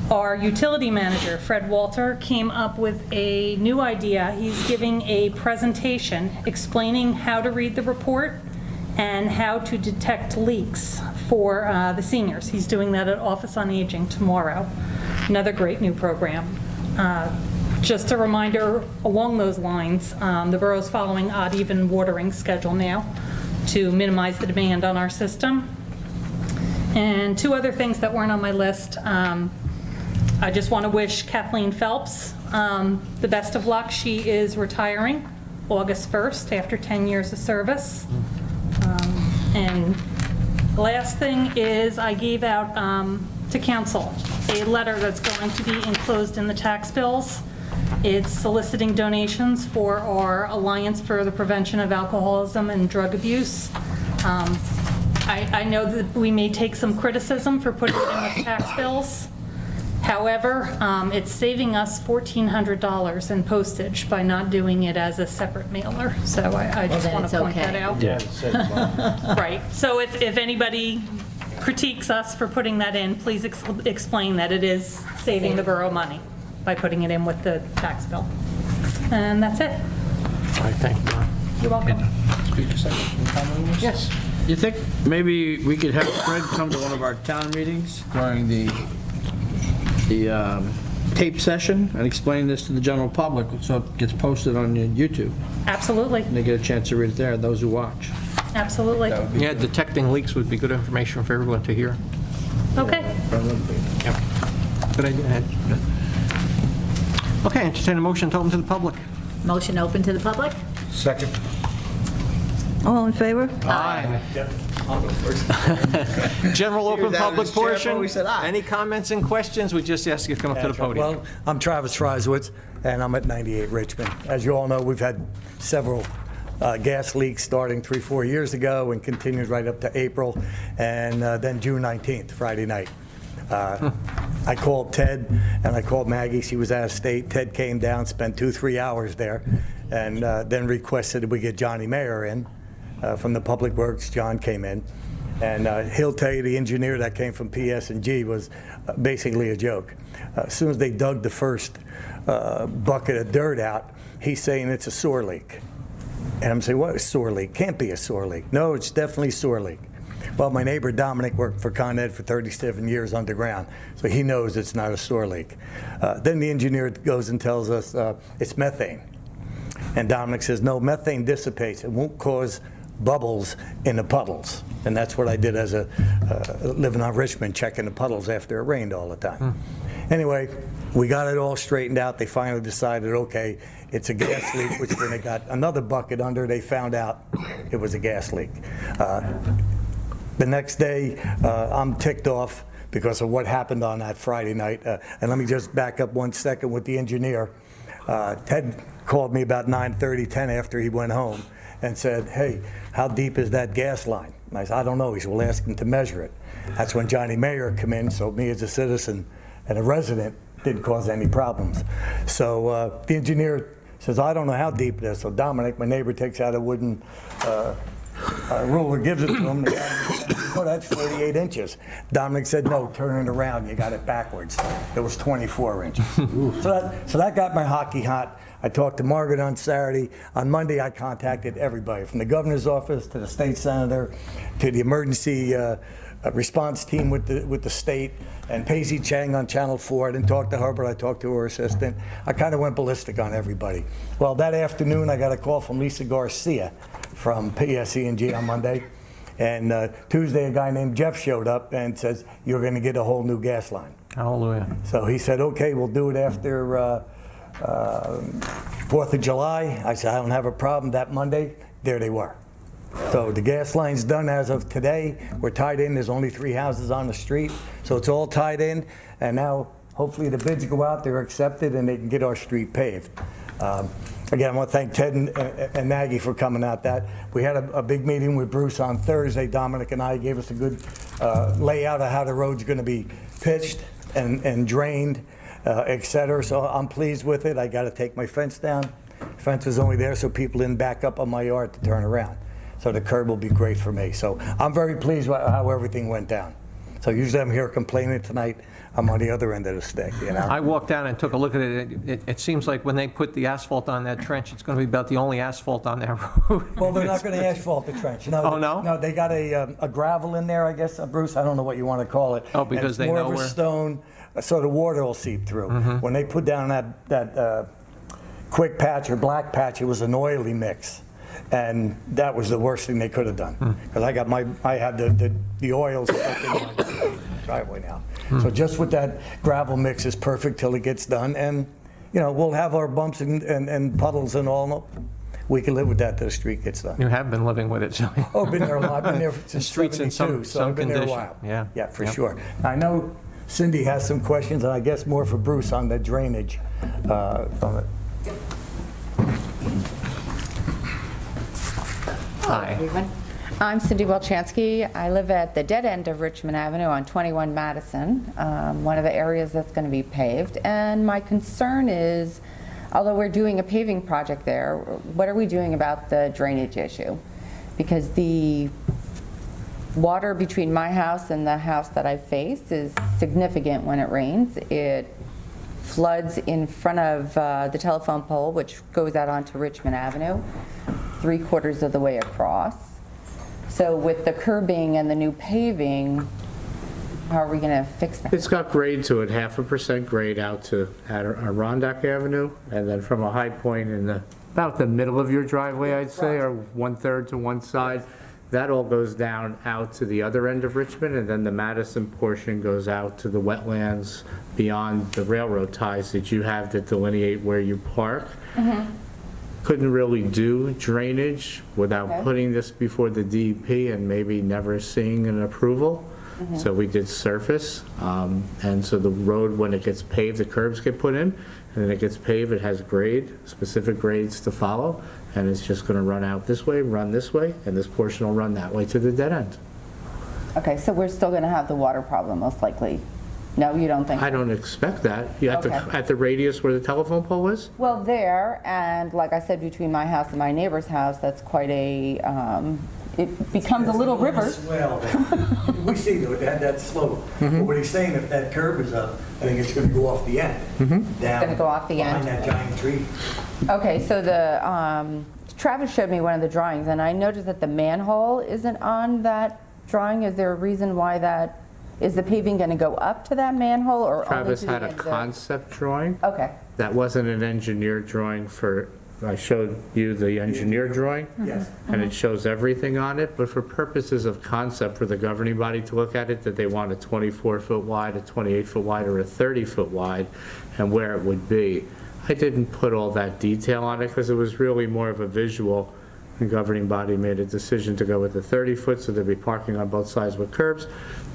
Speaker 15: Our utility manager, Fred Walter, came up with a new idea. He's giving a presentation explaining how to read the report and how to detect leaks for the seniors. He's doing that at Office on Aging tomorrow. Another great new program. Just a reminder along those lines, the borough's following odd-even watering schedule now to minimize the demand on our system. And 2 other things that weren't on my list. I just want to wish Kathleen Phelps the best of luck. She is retiring August 1st after 10 years of service. And the last thing is I gave out to council a letter that's going to be enclosed in the tax bills. It's soliciting donations for our Alliance for the Prevention of Alcoholism and Drug Abuse. I know that we may take some criticism for putting it in with tax bills. However, it's saving us $1,400 in postage by not doing it as a separate mailer. So I just
Speaker 5: then
Speaker 15: want
Speaker 5: it's
Speaker 15: to point that
Speaker 5: okay.
Speaker 15: out.
Speaker 12: Yeah.
Speaker 15: Right. So if anybody critiques us for putting that in, please explain that it is saving the borough money by putting it in with the tax bill. And that's it.
Speaker 2: All right, thank you.
Speaker 15: You're welcome.
Speaker 2: Yes.
Speaker 1: You think maybe we could have Fred come to one of our town meetings during the tape session and explain this to the general public so it gets posted on YouTube
Speaker 15: Absolutely.
Speaker 1: and they get a chance to read it there, those who watch?
Speaker 15: Absolutely.
Speaker 2: Yeah, detecting leaks would be good information for everyone to hear.
Speaker 15: Okay.
Speaker 2: Yep. Good idea. Okay, entertain a motion to open to the public.
Speaker 5: Motion open to the public?
Speaker 12: Second.
Speaker 13: All in favor?
Speaker 2: Aye. General open public portion. Any comments and questions? We just ask you to come up to the podium.
Speaker 16: Well, I'm Travis Frieswitz, and I'm at 98 Richmond. As you all know, we've had several gas leaks starting 3-4 years ago and continued right up to April, and then June 19th, Friday night. I called Ted and I called Maggie. She was out of state. Ted came down, spent 2-3 hours there, and then requested that we get Johnny Mayer in from the Public Works. John came in, and he'll tell you the engineer that came from PS&G was basically a joke. As soon as they dug the first bucket of dirt out, he's saying it's a sewer leak. And I'm saying, what is sewer leak? Can't be a sewer leak. No, it's definitely a sewer leak. Well, my neighbor Dominic worked for Con Ed for 37 years underground, so he knows it's not a sewer leak. Then the engineer goes and tells us it's methane. And Dominic says, no, methane dissipates. It won't cause bubbles in the puddles. And that's what I did as a living on Richmond, checking the puddles after it rained all the time. Anyway, we got it all straightened out. They finally decided, okay, it's a gas leak, which when they got another bucket under, they found out it was a gas leak. The next day, I'm ticked off because of what happened on that Friday night. And let me just back up 1 second with the engineer. Ted called me about 9:30, 10 after he went home and said, hey, how deep is that gas line? And I said, I don't know. He said, well, ask him to measure it. That's when Johnny Mayer came in, so me as a citizen and a resident didn't cause any problems. So the engineer says, I don't know how deep it is. So Dominic, my neighbor, takes out a wooden ruler, gives it to him. Oh, that's 48 inches. Dominic said, no, turn it around. You got it backwards. It was 24 inches. So that got my hockey hot. I talked to Margaret on Saturday. On Monday, I contacted everybody, from the governor's office to the state senator to the emergency response team with the state, and Paisy Chang on Channel 4. I didn't talk to her, but I talked to her assistant. I kind of went ballistic on everybody. Well, that afternoon, I got a call from Lisa Garcia from PSE&G on Monday. And Tuesday, a guy named Jeff showed up and says, you're going to get a whole new gas line.
Speaker 2: Hallelujah.
Speaker 16: So he said, okay, we'll do it after 4th of July. I said, I don't have a problem. That Monday, there they were. So the gas line's done as of today. We're tied in. There's only 3 houses on the street. So it's all tied in. And now, hopefully, the bids go out, they're accepted, and they can get our street paved. Again, I want to thank Ted and Maggie for coming out. We had a big meeting with Bruce on Thursday. Dominic and I gave us a good layout of how the road's going to be pitched and drained, et cetera. So I'm pleased with it. I got to take my fence down. Fence was only there so people didn't back up on my yard to turn around. So the curb will be great for me. So I'm very pleased with how everything went down. So usually I'm here complaining. Tonight, I'm on the other end of the stick, you know?
Speaker 2: I walked down and took a look at it. It seems like when they put the asphalt on that trench, it's going to be about the only asphalt on that road.
Speaker 16: Well, they're not going to asphalt the trench. No,
Speaker 2: Oh, no?
Speaker 16: No, they got a gravel in there, I guess, Bruce. I don't know what you want to call it.
Speaker 2: Oh, because
Speaker 16: and
Speaker 2: they
Speaker 16: it's
Speaker 2: know
Speaker 16: more of
Speaker 2: where-
Speaker 16: a stone, so the water will seep through. When they put down that quick patch or black patch, it was an oily mix. And that was the worst thing they could have done. Because I had the oil stuck in my driveway now. So just with that gravel mix is perfect till it gets done. And, you know, we'll have our bumps and puddles and all. We can live with that till the street gets done.
Speaker 2: You have been living with it, so.
Speaker 16: Oh, I've been there a lot. I've been there since
Speaker 2: streets in
Speaker 16: 72, so
Speaker 2: some
Speaker 16: I've been there a
Speaker 2: condition.
Speaker 16: while.
Speaker 2: Yeah.
Speaker 16: Yeah, for
Speaker 2: Yep.
Speaker 16: sure. I know Cindy has some questions, and I guess more for Bruce on the drainage from it.
Speaker 2: Hi.
Speaker 17: I'm Cindy Welchansky. I live at the dead end of Richmond Avenue on 21 Madison, one of the areas that's going to be paved. And my concern is, although we're doing a paving project there, what are we doing about the drainage issue? Because the water between my house and the house that I face is significant when it rains. It floods in front of the telephone pole, which goes out onto Richmond Avenue, 3/4 of the way across. So with the curbing and the new paving, how are we going to fix that?
Speaker 6: It's got grade to it, 0.5% grade out to Adirondack Avenue, and then from a high point in about the middle of your driveway, I'd say, or 1/3 to one side, that all goes down out to the other end of Richmond, and then the Madison portion goes out to the wetlands beyond the railroad ties that you have that delineate where you park. Couldn't really do drainage without putting this before the DEP and maybe never seeing an approval. So we did surface, and so the road, when it gets paved, the curbs get put in, and then it gets paved, it has grade, specific grades to follow, and it's just going to run out this way, run this way, and this portion will run that way to the dead end.
Speaker 17: Okay, so we're still going to have the water problem, most likely. No, you don't think?
Speaker 6: I don't expect that. You at,
Speaker 17: Okay.
Speaker 6: at the radius where the telephone pole is?
Speaker 17: Well, there, and like I said, between my house and my neighbor's house, that's quite a, it becomes a little river.
Speaker 16: Well, we see though, it had that slope. But what he's saying, if that curb is up, I think it's going to go off the end. Down
Speaker 17: Gonna go off the end.
Speaker 16: behind that giant tree.
Speaker 17: Okay, so the, Travis showed me one of the drawings, and I noticed that the manhole isn't on that drawing. Is there a reason why that, is the paving going to go up to that manhole or only
Speaker 6: Travis
Speaker 17: to the
Speaker 6: had a
Speaker 17: end of-
Speaker 6: concept drawing.
Speaker 17: Okay,
Speaker 6: That wasn't an engineer drawing for, I showed you the engineer drawing.
Speaker 16: Yes.
Speaker 6: And it shows everything on it, but for purposes of concept for the governing body to look at it, that they want a 24-foot wide, a 28-foot wide, or a 30-foot wide, and where it would be. I didn't put all that detail on it because it was really more of a visual. The governing body made a decision to go with the 30-foot, so there'd be parking on both sides with curbs,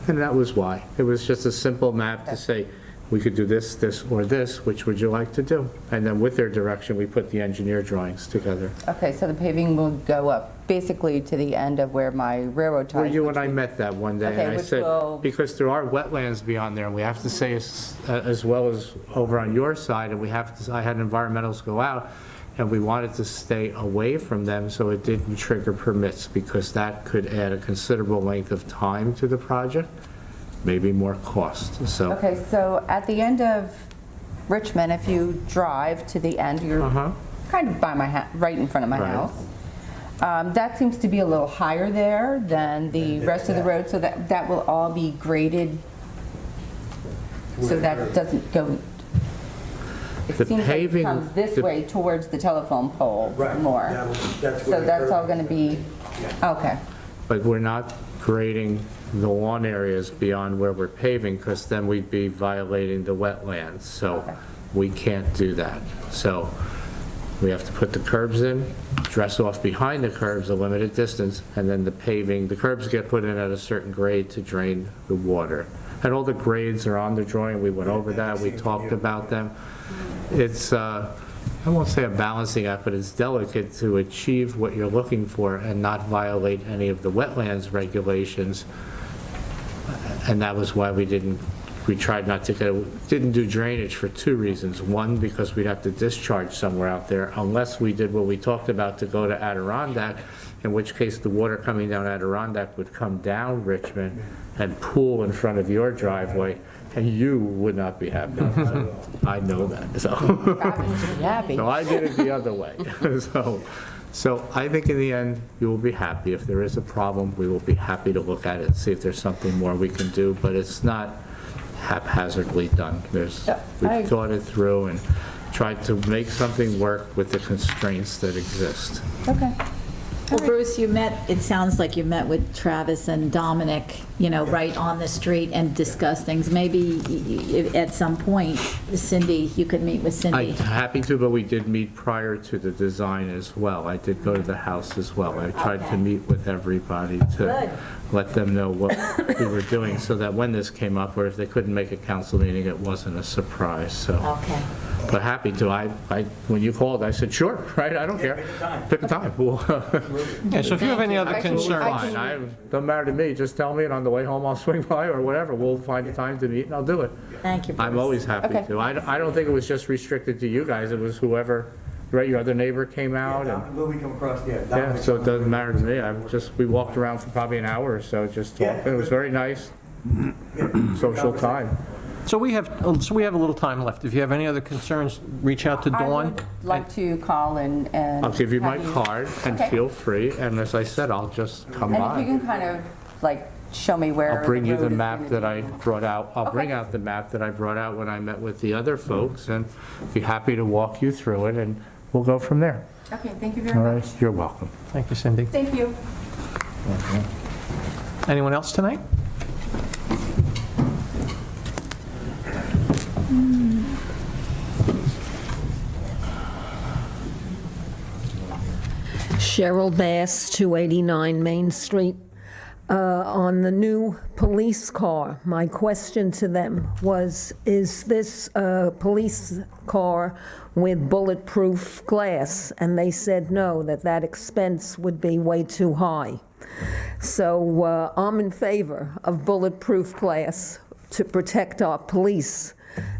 Speaker 6: and that was why. It was just a simple map to say, we could do this, this, or this, which would you like to do? And then with their direction, we put the engineer drawings together.
Speaker 17: okay, so the paving will go up basically to the end of where my railroad ties.
Speaker 6: Well, you and I met that one day,
Speaker 17: Okay,
Speaker 6: and I
Speaker 17: which
Speaker 6: said,
Speaker 17: will-
Speaker 6: because there are wetlands beyond there, and we have to say as well as over on your side, and we have to, I had environmentals go out, and we wanted to stay away from them so it didn't trigger permits, because that could add a considerable length of time to the project, maybe more cost, so.
Speaker 17: Okay, so at the end of Richmond, if you drive to the end, you're kind of by my house, right in front of my
Speaker 6: Right.
Speaker 17: house. That seems to be a little higher there than the rest of the road, so that will all be graded, so that doesn't go, it
Speaker 6: The
Speaker 17: seems like it
Speaker 6: paving-
Speaker 17: comes this
Speaker 6: the-
Speaker 17: way towards the telephone pole
Speaker 16: Right.
Speaker 17: more.
Speaker 16: That's
Speaker 17: So
Speaker 16: where the
Speaker 17: that's
Speaker 16: curb
Speaker 17: all going to be, okay.
Speaker 6: But we're not grading the lawn areas beyond where we're paving, because then we'd be violating the wetlands, so we can't do that. So we have to put the curbs in, dress off behind the curbs a limited distance, and then the paving, the curbs get put in at a certain grade to drain the water. And all the grades are on the drawing, we went over that, we talked about them. It's, I won't say a balancing act, but it's delicate to achieve what you're looking for and not violate any of the wetlands regulations. And that was why we tried not to didn't do drainage for two reasons. One, because we'd have to discharge somewhere out there unless we did what we talked about to go to Adirondack, in which case the water coming down Adirondack would come down Richmond and pool in front of your driveway, and you would not be happy. I know that, so.
Speaker 17: Happy.
Speaker 6: So I did it the other way. So I think in the end, you will be happy. If there is a problem, we will be happy to look at it and see if there's something more we can do, but it's not haphazardly done. We've thought it through and tried to make something work with the constraints that exist.
Speaker 17: Okay.
Speaker 5: Well, Bruce, you met, it sounds like you met with Travis and Dominic, you know, right on the street and discussed things. Maybe at some point, Cindy, you could meet with Cindy.
Speaker 6: I'm happy to, but we did meet prior to the design as well. I did go to the house as well. I tried to meet with everybody to let them know what we were doing so that when this came up, or if they couldn't make a council meeting, it wasn't a surprise, so.
Speaker 5: Okay.
Speaker 6: But happy to. When you called, I said, sure, right, I don't care. Pick a time.
Speaker 2: Yeah, so if you have any other concerns.
Speaker 6: Fine, doesn't matter to me, just tell me, and on the way home, I'll swing by or whatever. We'll find a time to meet, and I'll do it.
Speaker 5: Thank you, Bruce.
Speaker 6: I'm always happy
Speaker 17: Okay.
Speaker 6: to. I don't think it was just restricted to you guys, it was whoever, right, your other neighbor came out, and,
Speaker 16: Will we come across,
Speaker 6: yeah, so it doesn't matter to me. We walked around for probably an hour or so, just talking. It was very nice, social time.
Speaker 2: So we have a little time left. If you have any other concerns, reach out to
Speaker 17: I
Speaker 2: Dawn.
Speaker 17: would like to call and.
Speaker 6: I'll give you my
Speaker 17: have
Speaker 6: card, and
Speaker 17: Okay.
Speaker 6: feel free, and as I said, I'll just come
Speaker 17: And if
Speaker 6: by.
Speaker 17: you can kind of like show me where.
Speaker 6: I'll bring you the
Speaker 17: road is
Speaker 6: map
Speaker 17: gonna
Speaker 6: that
Speaker 17: be.
Speaker 6: I brought out. I'll bring
Speaker 17: Okay.
Speaker 6: out the map that I brought out when I met with the other folks, and be happy to walk you through it, and we'll go from there.
Speaker 17: Okay, thank you very
Speaker 6: All
Speaker 17: much.
Speaker 6: right, you're welcome.
Speaker 2: Thank you, Cindy.
Speaker 17: Thank you.
Speaker 2: Anyone else tonight?
Speaker 10: Cheryl Bass, 289 Main Street. On the new police car, my question to them was, is this a police car with bulletproof glass? And they said no, that expense would be way too high. So I'm in favor of bulletproof glass to protect our police.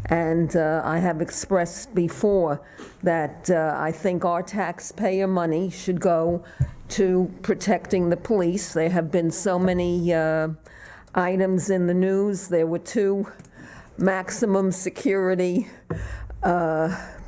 Speaker 10: And I have expressed before that I think our taxpayer money should go to protecting the police. There have been so many items in the news. There were 2 maximum security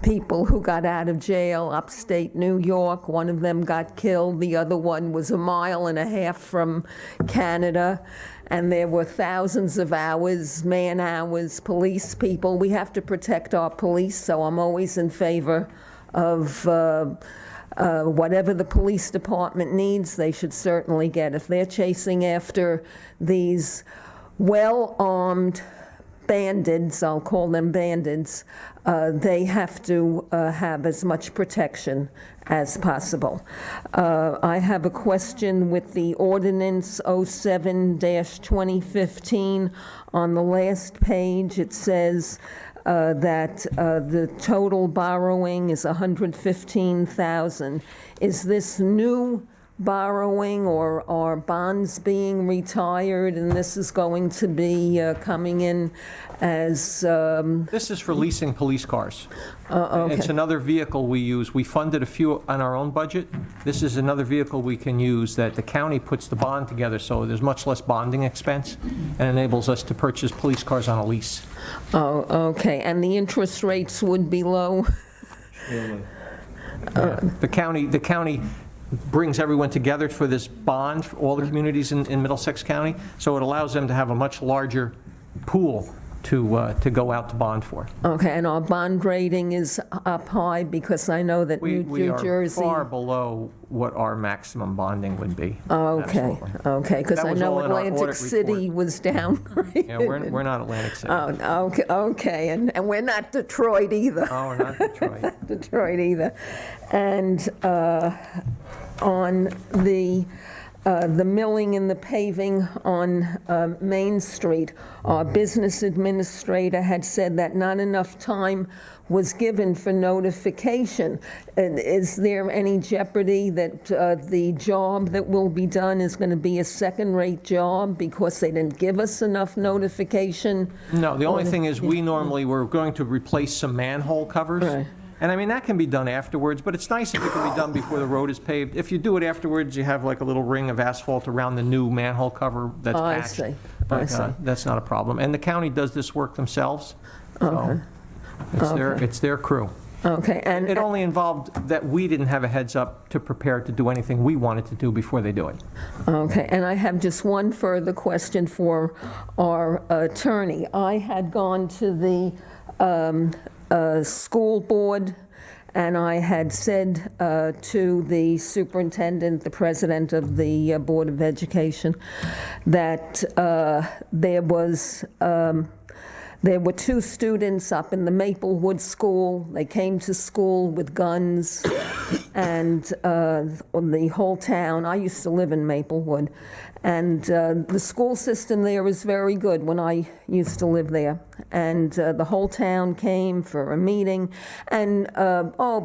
Speaker 10: people who got out of jail upstate New York. One of them got killed. The other one was a mile and a half from Canada. And there were thousands of hours, man hours, police people. We have to protect our police, so I'm always in favor of whatever the police department needs, they should certainly get. If they're chasing after these well-armed bandits, I'll call them bandits, they have to have as much protection as possible. I have a question with the ordinance 07-2015. On the last page, it says that the total borrowing is $115,000. Is this new borrowing, or are bonds being retired, and this is going to be coming in as...
Speaker 2: This is for leasing police cars.
Speaker 10: Okay.
Speaker 2: It's another vehicle we use. We funded a few on our own budget. This is another vehicle we can use that the county puts the bond together, so there's much less bonding expense, and enables us to purchase police cars on a lease.
Speaker 10: Oh, okay, and the interest rates would be low?
Speaker 2: The county brings everyone together for this bond, for all the communities in Middlesex County, so it allows them to have a much larger pool to go out to bond for.
Speaker 10: Okay, and our bond rating is up high, because I know that
Speaker 2: We
Speaker 10: New
Speaker 2: are
Speaker 10: Jersey...
Speaker 2: far below what our maximum bonding would be.
Speaker 10: Okay,
Speaker 2: Absolutely.
Speaker 10: okay, because
Speaker 2: That
Speaker 10: I
Speaker 2: was
Speaker 10: know
Speaker 2: all in our
Speaker 10: Atlantic
Speaker 2: audit
Speaker 10: City was downgraded.
Speaker 2: Yeah, we're not Atlantic City.
Speaker 10: Oh, okay, and we're not Detroit either.
Speaker 2: Oh, we're not Detroit.
Speaker 10: Detroit either. And on the milling and the paving on Main Street, our business administrator had said that not enough time was given for notification. And is there any jeopardy that the job that will be done is going to be a second-rate job because they didn't give us enough notification?
Speaker 2: No, the only thing is, we're going to replace some manhole covers.
Speaker 10: Right.
Speaker 2: And I mean, that can be done afterwards, but it's nice if it can be done before the road is paved. If you do it afterwards, you have like a little ring of asphalt around the new manhole cover that's
Speaker 10: I
Speaker 2: patched.
Speaker 10: see.
Speaker 2: But,
Speaker 10: I see.
Speaker 2: that's not a problem. And the county does this work themselves, so it's their crew.
Speaker 10: Okay, and
Speaker 2: It only involved that we didn't have a heads up to prepare to do anything we wanted to do before they do it.
Speaker 10: okay, and I have just one further question for our attorney. I had gone to the school board, and I had said to the superintendent, the president of the Board of Education, that there was
Speaker 18: There were 2 students up in the Maplewood school. They came to school with guns, and the whole town, I used to live in Maplewood, and the school system there was very good when I used to live there. And the whole town came for a meeting, and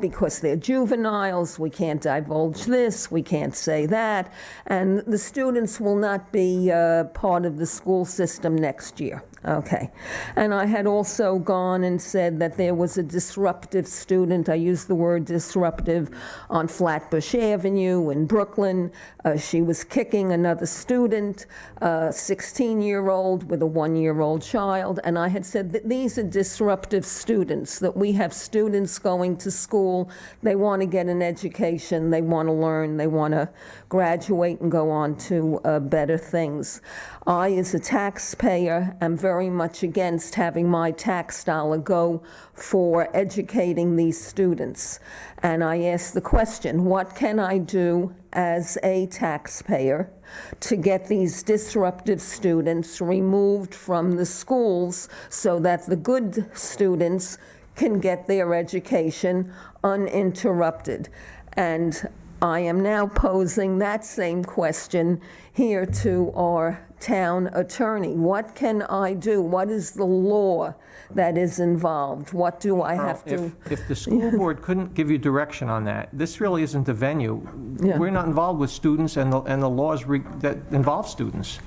Speaker 18: because they're juveniles, we can't divulge this, we can't say that, and the students will not be part of the school system next year. Okay. And I had also gone and said that there was a disruptive student, I used the word disruptive, on Flatbush Avenue in Brooklyn. She was kicking another student, a 16-year-old with a 1-year-old child, and I had said that these are disruptive students, that we have students going to school, they want to get an education, they want to learn, they want to graduate and go on to better things. I, as a taxpayer, am very much against having my tax dollar go for educating these students. And I asked the question, what can I do as a taxpayer to get these disruptive students removed from the schools so that the good students can get their education uninterrupted? And I am now posing that same question here to our town attorney. What can I do? What is the law that is involved? What do I have to?
Speaker 2: If the school board couldn't give you direction on that, this really isn't the venue.
Speaker 18: Yeah.
Speaker 2: We're not involved with students and the laws that involve students.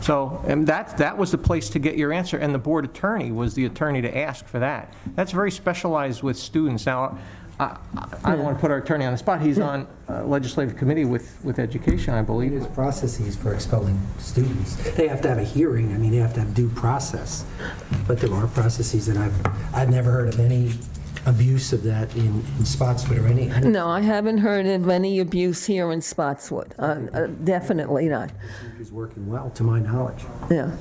Speaker 2: So, and that was the place to get your answer, and the board attorney was the attorney to ask for that. That's very specialized with students. Now, I don't want to put our attorney on the spot. He's on legislative committee with education, I believe.
Speaker 19: There's processes for expelling students. They have to have a hearing. I mean, they have to have due process. But there are processes, and I've never heard of any abuse of that in Spotswood or any.
Speaker 18: No, I haven't heard of any abuse here in Spotswood. Definitely not.
Speaker 19: Is working well, to my knowledge.
Speaker 18: Yeah.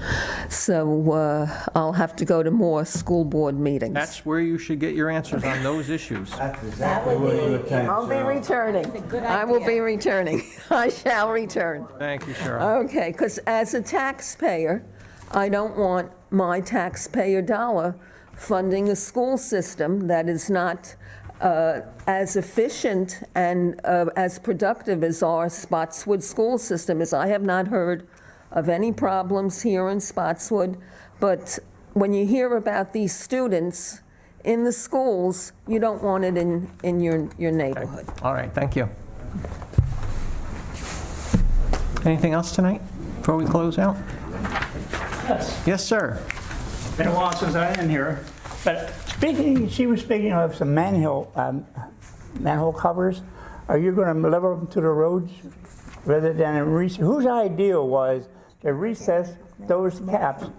Speaker 18: So I'll have to go to more school board meetings.
Speaker 2: That's where you should get your answers on those issues.
Speaker 8: That's exactly where you attend.
Speaker 18: I'll be returning. I will be returning. I shall return.
Speaker 2: Thank you, Cheryl.
Speaker 18: Okay, because as a taxpayer, I don't want my taxpayer dollar funding a school system that is not as efficient and as productive as our Spotswood school system is. I have not heard of any problems here in Spotswood, but when you hear about these students in the schools, you don't want it in your neighborhood.
Speaker 2: Okay. All right, thank you. Anything else tonight before we close out?
Speaker 4: Yes.
Speaker 2: Yes, sir.
Speaker 4: Been a while since I've been here, but she was speaking of some manhole covers. Are you going to deliver them to the roads rather than whose idea was to recess those caps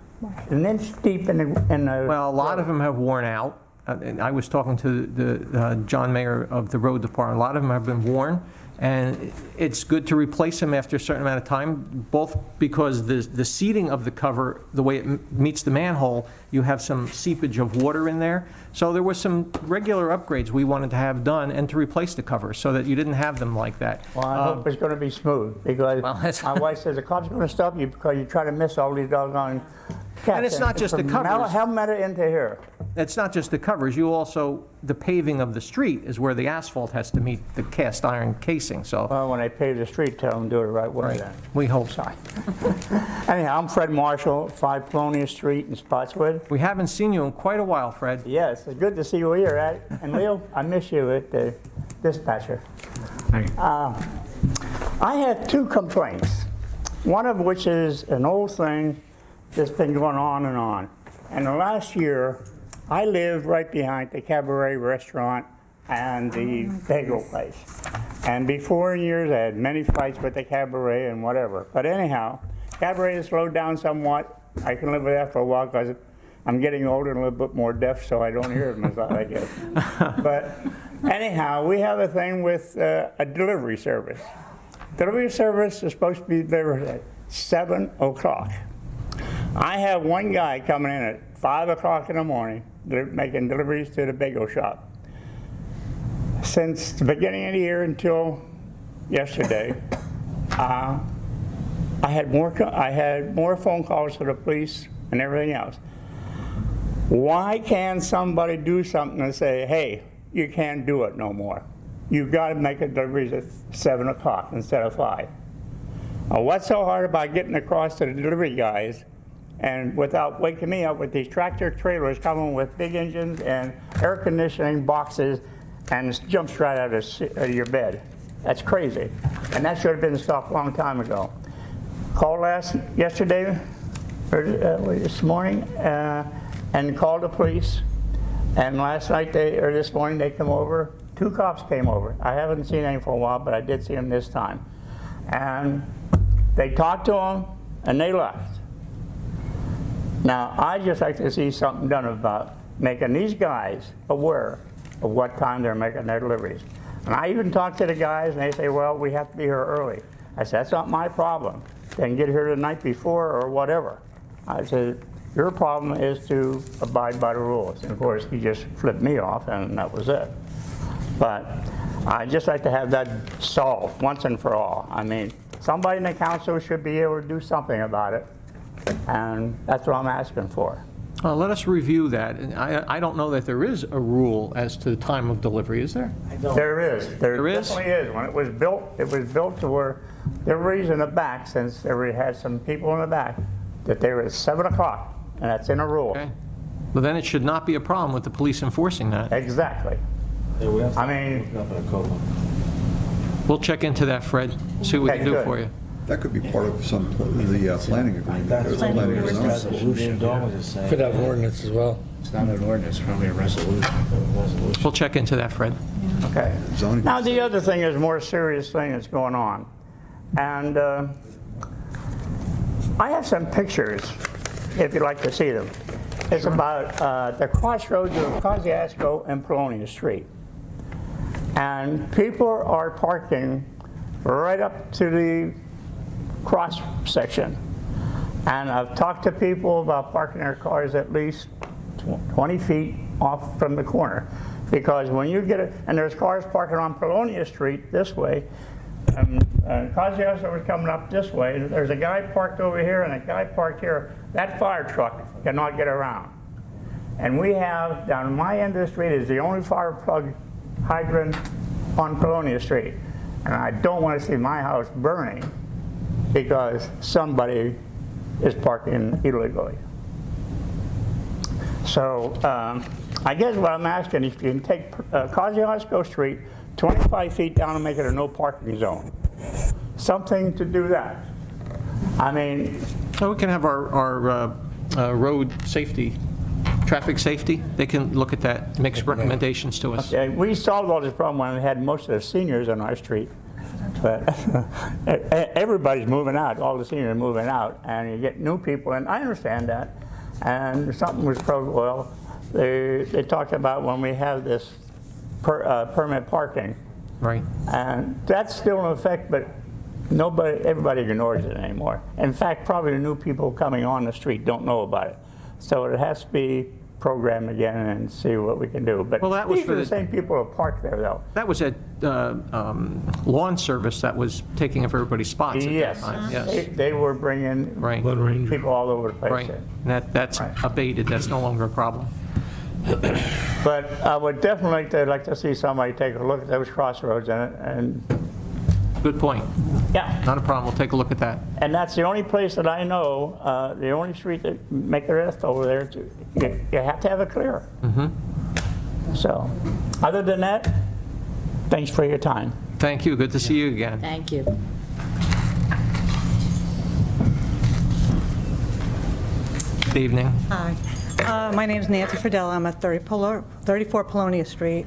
Speaker 4: an inch deep in the
Speaker 2: Well, a lot of them have worn out. And I was talking to the John Mayer of the road department. A lot of them have been worn, and it's good to replace them after a certain amount of time, both because the seating of the cover, the way it meets the manhole, you have some seepage of water in there. So there were some regular upgrades we wanted to have done and to replace the cover so that you didn't have them like that.
Speaker 4: Well, I hope it's going to be smooth, because my wife says the cop's going to stop you because you try to miss all these doggone caps.
Speaker 2: And it's not just the covers.
Speaker 4: Helmet into here.
Speaker 2: It's not just the covers. You also, the paving of the street is where the asphalt has to meet the cast iron casing, so.
Speaker 4: Well, when they pave the street, tell them to do it the right way then.
Speaker 2: We hope so.
Speaker 4: Anyhow, I'm Fred Marshall, 5 Colonia Street in Spotswood.
Speaker 2: We haven't seen you in quite a while, Fred.
Speaker 4: Yes, it's good to see you here, Ed. And Leo, I miss you at the dispatcher. I had 2 complaints, one of which is an old thing that's been going on and on. And the last year, I lived right behind the Cabaret restaurant and the bagel place. And before years, I had many fights with the Cabaret and whatever. But anyhow, Cabaret has slowed down somewhat. I can live with that for a while because I'm getting older and a little bit more deaf, so I don't hear them as loud, I guess. But anyhow, we have a thing with a delivery service. Delivery service is supposed to be delivered at 7 o'clock. I have one guy coming in at 5 o'clock in the morning, making deliveries to the bagel shop. Since the beginning of the year until yesterday, I had more phone calls to the police and everything else.
Speaker 20: Why can't somebody do something and say, hey, you can't do it no more? You've got to make a deliveries at 7 o'clock instead of 5. Now, what's so hard about getting across to the delivery guys and without waking me up with these tractor trailers coming with big engines and air conditioning boxes and jumps right out of your bed? That's crazy. And that should have been stopped a long time ago. Called yesterday, or this morning, and called the police. And last night, or this morning, they come over. 2 cops came over. I haven't seen any for a while, but I did see them this time. And they talked to them, and they left. Now, I'd just like to see something done about making these guys aware of what time they're making their deliveries. And I even talked to the guys, and they say, well, we have to be here early. I said, that's not my problem. They can get here the night before or whatever. I said, your problem is to abide by the rules. And of course, he just flipped me off, and that was it. But I'd just like to have that solved once and for all. I mean, somebody in the council should be able to do something about it, and that's what I'm asking for.
Speaker 2: Let us review that. And I don't know that there is a rule as to the time of delivery, is there?
Speaker 20: There is. There definitely is. When it was built to where there were in the back, since there had some people in the back, that they were at 7 o'clock, and that's in a rule.
Speaker 2: Okay. Well, then it should not be a problem with the police enforcing that.
Speaker 20: Exactly. I mean,
Speaker 2: we'll check into that, Fred, see what we can do for you.
Speaker 14: That could be part of some of the planning agreement. There's a planning
Speaker 8: Resolution.
Speaker 9: Could have an ordinance as well.
Speaker 8: It's not an ordinance, probably a resolution.
Speaker 2: We'll check into that, Fred.
Speaker 20: okay. Now, the other thing is a more serious thing that's going on. And I have some pictures, if you'd like to see them. It's about the crossroads of Kosciuszko and Polonia Street. And people are parking right up to the cross section. And I've talked to people about parking their cars at least 20 feet off from the corner. Because when you get it, and there's cars parking on Polonia Street this way, and Kosciuszko was coming up this way, and there's a guy parked over here and a guy parked here. That fire truck cannot get around. And we have, down my end of the street is the only fire plug hydrant on Polonia Street. And I don't want to see my house burning because somebody is parking illegally. So I guess what I'm asking is if you can take Kosciuszko Street 25 feet down and make it a no parking zone. Something to do that. I mean...
Speaker 2: So we can have our road safety, traffic safety, they can look at that, make recommendations to us.
Speaker 20: Okay, we solved all this problem when we had most of the seniors on our street. But everybody's moving out, all the seniors are moving out, and you get new people, and I understand that. And something was well, they talked about when we have this permit parking.
Speaker 2: Right.
Speaker 20: And that's still in effect, but everybody ignores it anymore. In fact, probably the new people coming on the street don't know about it. So it has to be programmed again and see what we can do. But
Speaker 2: that was
Speaker 20: these are the same people who parked there, though.
Speaker 2: That was at lawn service that was taking up everybody's spots at
Speaker 20: Yes.
Speaker 2: that time. Yes.
Speaker 20: They were bringing people all over the place.
Speaker 2: Right. And that's abated. That's no longer a problem.
Speaker 20: But I would definitely like to see somebody take a look at those crossroads and
Speaker 2: good point.
Speaker 20: Yeah.
Speaker 2: Not a problem. We'll take a look at that.
Speaker 20: And that's the only place that I know, the only street that make the rest over there, you have to have it clear.
Speaker 2: Mm-hmm.
Speaker 20: So, other than that, thanks for your time.
Speaker 2: Thank you. Good to see you again.
Speaker 5: Thank you.
Speaker 2: Good evening.
Speaker 21: Hi. My name is Nancy Fidel. I'm at 34 Polonia Street.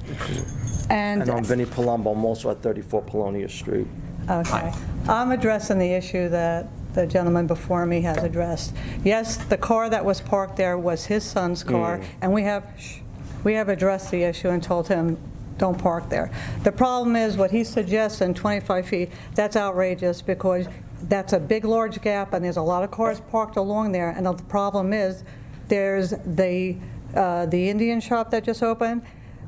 Speaker 22: And I'm Vinnie Palumbo. I'm also at 34 Polonia Street.
Speaker 21: Okay. I'm addressing the issue that the gentleman before me has addressed. Yes, the car that was parked there was his son's car, and we have addressed the issue and told him, don't park there. The problem is what he suggests in 25 feet, that's outrageous because that's a big, large gap, and there's a lot of cars parked along there, and the problem is there's the Indian shop that just opened.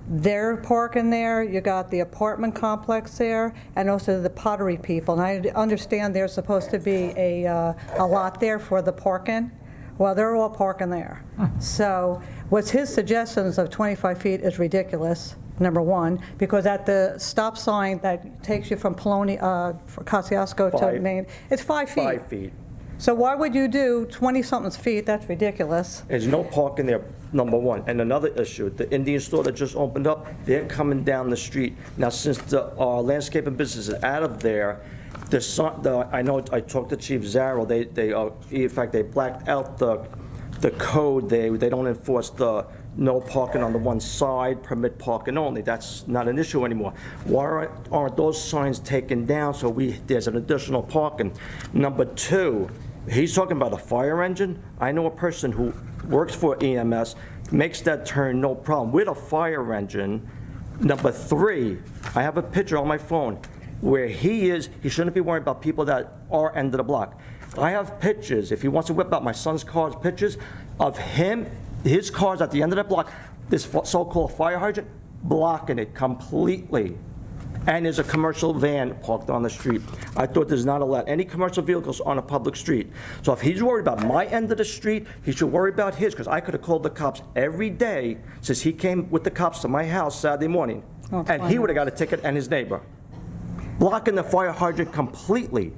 Speaker 21: They're parking there, you got the apartment complex there, and also the pottery people. And I understand there's supposed to be a lot there for the parking, Well, they're all parking there. So what's his suggestions of 25 feet is ridiculous, number one, because at the stop sign that takes you from Kosciuszko to
Speaker 22: 5.
Speaker 21: Main, it's 5 feet.
Speaker 22: 5 feet.
Speaker 21: So why would you do 20-something feet? That's ridiculous.
Speaker 22: There's no parking there, number one. And another issue, the Indian store that just opened up, they're coming down the street. Now, since the landscaping business is out of there, I know I talked to Chief Zarrow, in fact, they blacked out the code. They don't enforce the no parking on the one side, permit parking only. That's not an issue anymore. Why aren't those signs taken down so there's an additional parking? Number two, he's talking about a fire engine. I know a person who works for EMS, makes that turn no problem with a fire engine. Number three, I have a picture on my phone where he shouldn't be worried about people that are end of the block. I have pictures, if he wants to whip out my son's car's pictures, of his car's at the end of the block, this so-called fire hydrant, blocking it completely. And there's a commercial van parked on the street. I thought there's not allowed any commercial vehicles on a public street. So if he's worried about my end of the street, he should worry about his, because I could have called the cops every day since he came with the cops to my house Saturday morning. And he would have got a ticket, and his neighbor. Blocking the fire hydrant completely,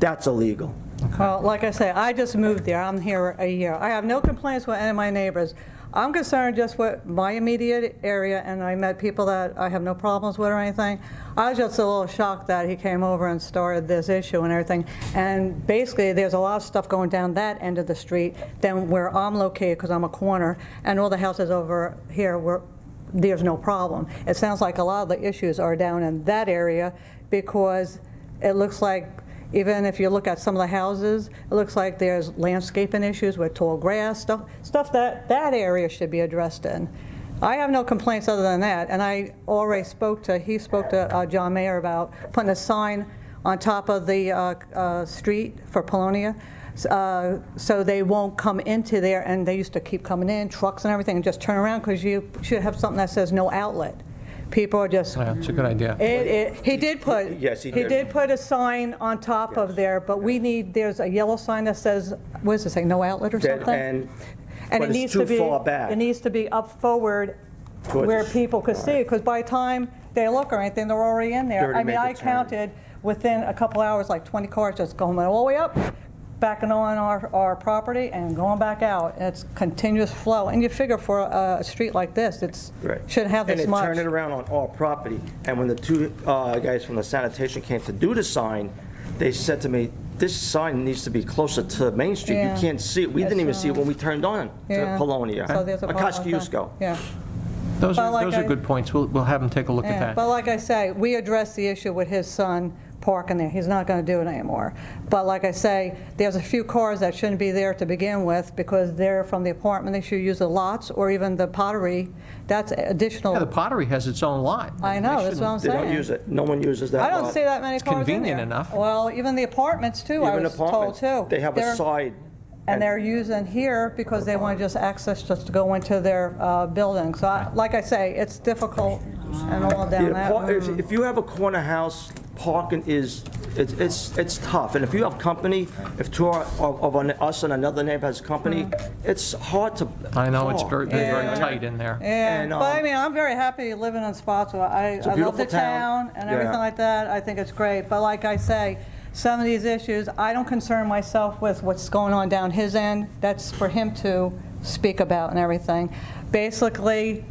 Speaker 22: that's illegal.
Speaker 21: Well, like I say, I just moved there. I'm here a year. I have no complaints with any of my neighbors. I'm concerned just with my immediate area, and I met people that I have no problems with or anything. I was just a little shocked that he came over and started this issue and everything. And basically, there's a lot of stuff going down that end of the street than where I'm located, because I'm a corner, and all the houses over here where there's no problem. It sounds like a lot of the issues are down in that area, because it looks like, even if you look at some of the houses, it looks like there's landscaping issues with tall grass, stuff that area should be addressed in. I have no complaints other than that, and I already spoke to John Mayer about putting a sign on top of the street for Polonia, so they won't come into there, and they used to keep coming in, trucks and everything, and just turn around, because you should have something that says no outlet. People are just...
Speaker 2: Yeah, it's a good idea.
Speaker 21: He did put...
Speaker 22: Yes, he
Speaker 21: He
Speaker 22: did.
Speaker 21: did put a sign on top of there, but there's a yellow sign that says, what does it say, no outlet or something?
Speaker 22: And
Speaker 21: And
Speaker 22: but
Speaker 21: it
Speaker 22: it's
Speaker 21: needs
Speaker 22: too
Speaker 21: to be,
Speaker 22: far back.
Speaker 21: it needs to be up forward
Speaker 22: Towards
Speaker 21: where
Speaker 22: the-
Speaker 21: people could see it, because by the time they look or anything, they're already in
Speaker 22: They
Speaker 21: there.
Speaker 22: already
Speaker 21: I mean,
Speaker 22: made the
Speaker 21: I
Speaker 22: turn.
Speaker 21: counted within a couple hours, like 20 cars just going all the way up, backing on our property and going back out. And it's continuous flow. And you figure for a street like this, it shouldn't have this
Speaker 22: And
Speaker 21: much.
Speaker 22: they turned it around on our property. And when the two guys from the sanitation came to do the sign, they said to me, this sign needs to be closer to Main Street.
Speaker 21: Yeah.
Speaker 22: You can't see it. We didn't even see it when we turned on to
Speaker 21: Yeah.
Speaker 22: Polonia.
Speaker 21: So there's a problem with that.
Speaker 22: Kosciuszko.
Speaker 21: Yeah.
Speaker 2: Those
Speaker 21: But like
Speaker 2: are
Speaker 21: I-
Speaker 2: good points. We'll have them take a look at
Speaker 21: Yeah,
Speaker 2: that.
Speaker 21: but like I say, we addressed the issue with his son parking there. He's not going to do it anymore. But like I say, there's a few cars that shouldn't be there to begin with, because they're from the apartment. They should use the lots, or even the pottery. That's additional.
Speaker 2: Yeah, the pottery has its own lot.
Speaker 21: I know, that's what I'm
Speaker 22: They
Speaker 21: saying.
Speaker 22: don't use it. No one uses that
Speaker 21: I don't
Speaker 22: lot.
Speaker 21: see that many cars in there.
Speaker 2: convenient enough.
Speaker 21: Well, even the apartments too, I
Speaker 22: Even
Speaker 21: was told
Speaker 22: apartments,
Speaker 21: too.
Speaker 22: they have a
Speaker 21: They're-
Speaker 22: side.
Speaker 21: And they're using here because they want to just access just to go into their building. So like I say, it's difficult and all down
Speaker 22: Yeah,
Speaker 21: that.
Speaker 22: if you have a corner house, parking it's tough. And if you have company, if two of us and another neighbor has company, it's hard to
Speaker 2: I know, it's
Speaker 22: park.
Speaker 2: very, very tight in there.
Speaker 21: Yeah,
Speaker 22: And,
Speaker 21: but I mean, I'm very happy living in Spotswood. I
Speaker 22: a
Speaker 21: love
Speaker 22: beautiful
Speaker 21: the town and everything
Speaker 22: Yeah.
Speaker 21: like that. I think it's great. But like I say, some of these issues, I don't concern myself with what's going on down his end. That's for him to speak about and everything. Basically,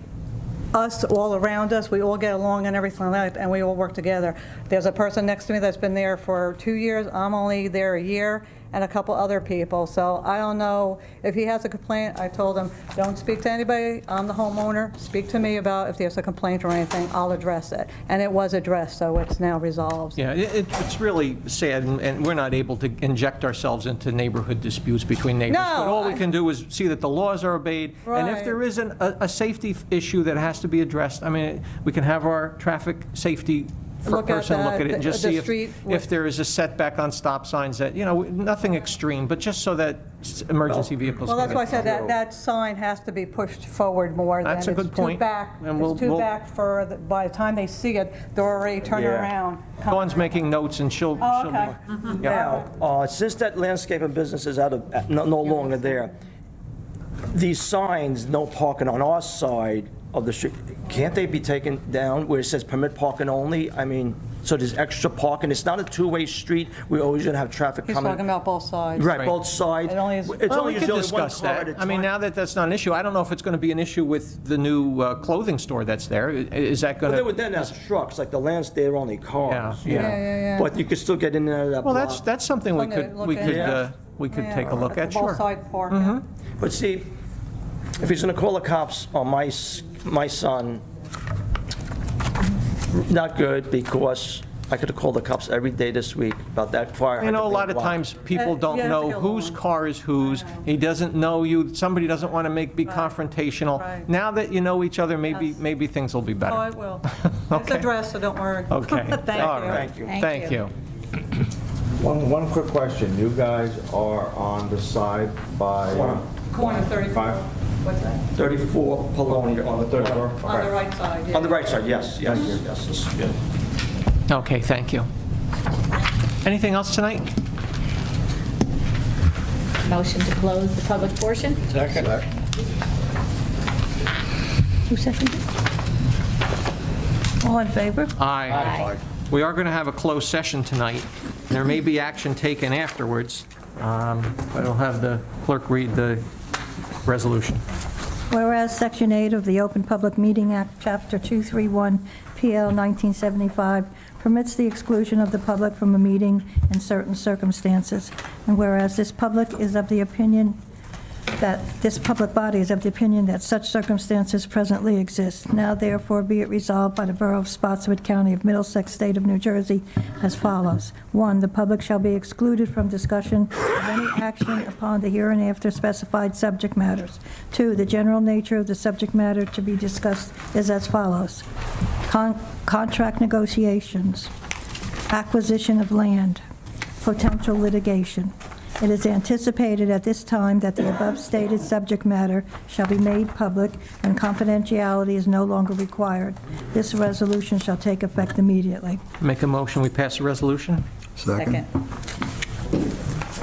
Speaker 21: us, all around us, we all get along and everything like that, and we all work together. There's a person next to me that's been there for 2 years. I'm only there a year, and a couple other people. So I don't know if he has a complaint. I told him, don't speak to anybody. I'm the homeowner. Speak to me about if there's a complaint or anything. I'll address it. And it was addressed, so it's now resolved.
Speaker 2: Yeah, it's really sad, and we're not able to inject ourselves into neighborhood disputes between neighbors.
Speaker 21: No,
Speaker 2: But all we can do is see that the laws are obeyed, and if
Speaker 21: Right.
Speaker 2: there is a safety issue that has to be addressed, I mean, we can have our traffic safety
Speaker 21: Look at
Speaker 2: person look
Speaker 21: that,
Speaker 2: at it and just
Speaker 21: the
Speaker 2: see
Speaker 21: street
Speaker 2: if there is a setback on stop signs that, nothing extreme, but just so that emergency vehicles.
Speaker 21: Well, that's
Speaker 2: can
Speaker 21: why I
Speaker 2: get
Speaker 21: said
Speaker 2: through.
Speaker 21: that sign has to be pushed forward more than
Speaker 2: That's a good point.
Speaker 21: It's too back.
Speaker 2: And we'll-
Speaker 21: It's too
Speaker 2: we'll-
Speaker 21: back for, by the time they see it, they're already turning
Speaker 22: Yeah.
Speaker 21: around.
Speaker 2: Dawn's making notes, and she'll...
Speaker 21: Oh,
Speaker 2: she'll
Speaker 21: okay.
Speaker 2: be- Yeah.
Speaker 22: Now, since that landscaping business is no longer there, these signs, no parking on our side of the street, can't they be taken down where it says permit parking only? I mean, so there's extra parking. It's not a two-way street. We're always going to have traffic
Speaker 21: He's
Speaker 22: coming.
Speaker 21: talking about both sides.
Speaker 22: Right, both sides.
Speaker 21: It only is-
Speaker 22: It's
Speaker 2: Well,
Speaker 22: only
Speaker 2: we could
Speaker 22: usually one
Speaker 2: discuss
Speaker 22: car at
Speaker 2: that.
Speaker 22: a
Speaker 2: I mean,
Speaker 22: time.
Speaker 2: now that that's not an issue, I don't know if it's going to be an issue with the new clothing store that's there. Is that going
Speaker 22: But
Speaker 2: to...
Speaker 22: they would then have trucks, like the lands, they're only cars.
Speaker 2: Yeah, yeah.
Speaker 21: Yeah.
Speaker 22: But you could still get in and out of that
Speaker 2: Well,
Speaker 22: block.
Speaker 2: that's something we
Speaker 21: Something to
Speaker 2: could,
Speaker 21: look
Speaker 2: we
Speaker 21: at.
Speaker 2: could,
Speaker 22: Yeah.
Speaker 2: we could
Speaker 21: Yeah,
Speaker 2: take a look at,
Speaker 21: Both
Speaker 2: sure.
Speaker 21: side parking.
Speaker 22: But see, if he's going to call the cops on my son, not good, because I could have called the cops every day this week about that fire.
Speaker 2: You know, a lot of times, people don't
Speaker 21: yeah,
Speaker 2: know
Speaker 21: it's a
Speaker 2: whose car is whose. He doesn't know you, somebody doesn't want to be confrontational.
Speaker 21: Right.
Speaker 2: Now that you know each other, maybe,
Speaker 21: Yes.
Speaker 2: maybe things will be
Speaker 21: Oh,
Speaker 2: better.
Speaker 21: it will. It's
Speaker 2: Okay.
Speaker 21: addressed, so don't worry.
Speaker 2: Okay.
Speaker 21: Thank
Speaker 2: All
Speaker 21: you.
Speaker 2: right. Thank you.
Speaker 7: One quick question. You guys are on the side by...
Speaker 21: Corner 34. What's that?
Speaker 22: 34 Polonia on the third floor.
Speaker 21: On the right side, yeah.
Speaker 22: On the right side, yes, yes, yes. Yes.
Speaker 2: Okay, thank you. Anything else tonight?
Speaker 5: Motion to close the public portion?
Speaker 22: Second.
Speaker 13: Who seconded? All in favor?
Speaker 2: Aye. We are going to have a closed session tonight. There may be action taken afterwards, but I'll have the clerk read the resolution.
Speaker 13: Whereas Section 8 of the Open Public Meeting Act, Chapter 231, PL 1975, permits the exclusion of the public from a meeting in certain circumstances, and whereas this public body is of the opinion that such circumstances presently exist, now therefore be it resolved by the Borough of Spotswood, County of Middlesex, State of New Jersey, as follows. 1, the public shall be excluded from discussion of any action upon the hereinafter specified subject matters. 2, the general nature of the subject matter to be discussed is as follows. Contract negotiations, acquisition of land, potential litigation. It is anticipated at this time that the above stated subject matter shall be made public and confidentiality is no longer required. This resolution shall take effect immediately.
Speaker 2: Make a motion, we pass the resolution?
Speaker 13: Second.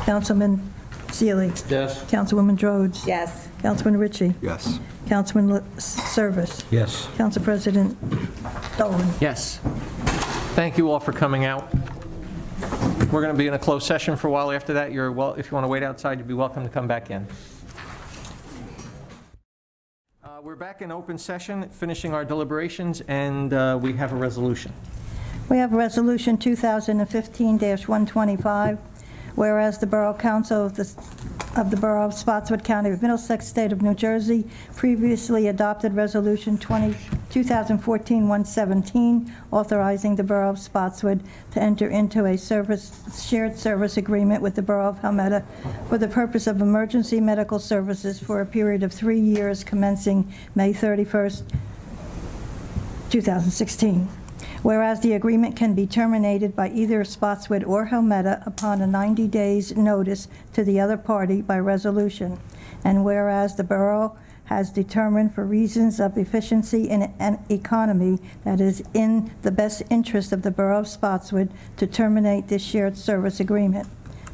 Speaker 13: Councilman Seeley.
Speaker 2: Yes.
Speaker 13: Councilwoman Rhodes.
Speaker 5: Yes.
Speaker 13: Councilman Ritchie.
Speaker 14: Yes.
Speaker 13: Councilman Service.
Speaker 1: Yes.
Speaker 13: Council President Dolan.
Speaker 2: Yes. Thank you all for coming out. We're going to be in a closed session for a while. After that, if you want to wait outside, you'd be welcome to come back in. We're back in open session, finishing our deliberations, and we have a resolution.
Speaker 13: We have Resolution 2015-125, whereas the Borough Council of the Borough of Spotswood, County of Middlesex, State of New Jersey, previously adopted Resolution 2014-117, authorizing the Borough of Spotswood to enter into a shared service agreement with the Borough of Helmetta for the purpose of emergency medical services for a period of 3 years commencing May 31st, 2016. Whereas the agreement can be terminated by either Spotswood or Helmetta upon a 90 days notice to the other party by resolution. And whereas the borough has determined for reasons of efficiency and economy that is in the best interest of the Borough of Spotswood to terminate this shared service agreement.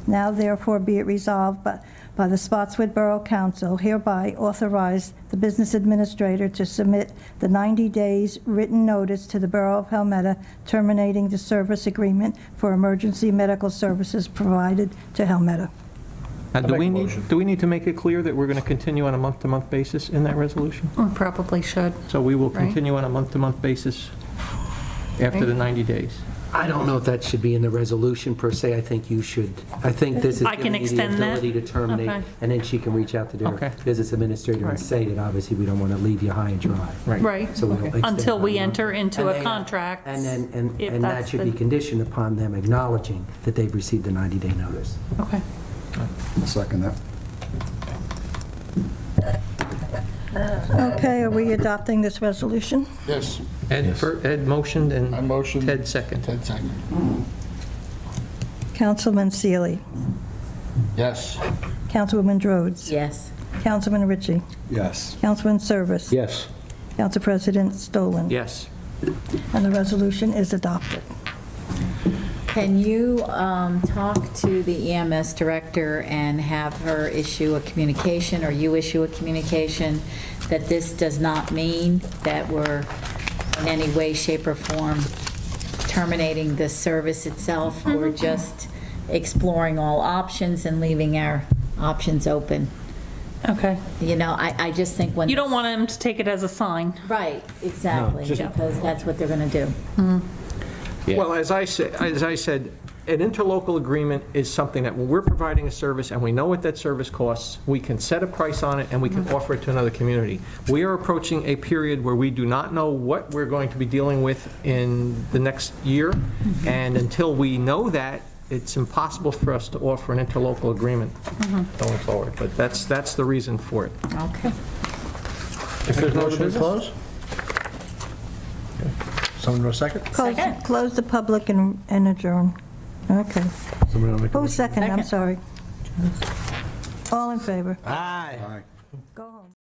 Speaker 13: Now therefore be it resolved by the Spotswood Borough Council hereby authorize the business administrator to submit the 90 days written notice to the Borough of Helmetta terminating the service agreement for emergency medical services provided to Helmetta.
Speaker 2: Do we need to make it clear that we're going to continue on a month-to-month basis in that resolution?
Speaker 15: We probably should.
Speaker 2: So we will
Speaker 15: Right.
Speaker 2: continue on a month-to-month basis after the 90 days?
Speaker 19: I don't know if that should be in the resolution per se. I think you should, I think this is
Speaker 15: I can
Speaker 19: giving you the
Speaker 15: extend that?
Speaker 19: ability to terminate,
Speaker 15: Okay.
Speaker 19: and then she can reach out to their
Speaker 2: Okay.
Speaker 19: business administrator
Speaker 2: Right.
Speaker 19: and say that obviously we don't want to leave you high and dry.
Speaker 15: Right.
Speaker 19: So we don't extend
Speaker 15: Until
Speaker 19: it
Speaker 15: we
Speaker 19: on
Speaker 15: enter into
Speaker 19: And
Speaker 15: a
Speaker 19: they-
Speaker 15: contract.
Speaker 19: And then,
Speaker 15: if
Speaker 19: and that
Speaker 15: that's
Speaker 19: should be
Speaker 15: the-
Speaker 19: conditioned upon them acknowledging that they've received a 90-day notice.
Speaker 15: Okay.
Speaker 14: I'll second that.
Speaker 13: Okay, are we adopting this resolution?
Speaker 1: Yes.
Speaker 2: Ed motioned and
Speaker 1: I motion.
Speaker 2: Ted second.
Speaker 1: Ted second.
Speaker 13: Councilman Seeley.
Speaker 1: Yes.
Speaker 13: Councilwoman Rhodes?
Speaker 5: Yes.
Speaker 13: Councilman Ritchie?
Speaker 14: Yes.
Speaker 13: Councilman Service?
Speaker 1: Yes.
Speaker 13: Council President Stolen?
Speaker 2: Yes.
Speaker 13: And the resolution is adopted.
Speaker 5: Can you talk to the EMS director and have her issue a communication, or you issue a communication, that this does not mean that we're in any way, shape, or form terminating the service itself? We're just exploring all options and leaving our options open.
Speaker 15: Okay.
Speaker 5: You know, I just think when...
Speaker 15: You don't want them to take it as a sign.
Speaker 5: Right, exactly, because that's what they're going to do.
Speaker 2: Well, as I said, an interlocal agreement is something that when we're providing a service and we know what that service costs, we can set a price on it and we can offer it to another community. We are approaching a period where we do not know what we're going to be dealing with in the next year, and until we know that, it's impossible for us to offer an interlocal agreement going forward. But that's the reason for it.
Speaker 5: Okay.
Speaker 2: If there's no other business?
Speaker 1: Close? Someone want a second?
Speaker 13: Close the public and adjourn. Okay.
Speaker 1: Somebody wanna make a
Speaker 13: Who's
Speaker 1: motion?
Speaker 13: second? I'm sorry. All in favor?
Speaker 1: Aye.
Speaker 13: Go home.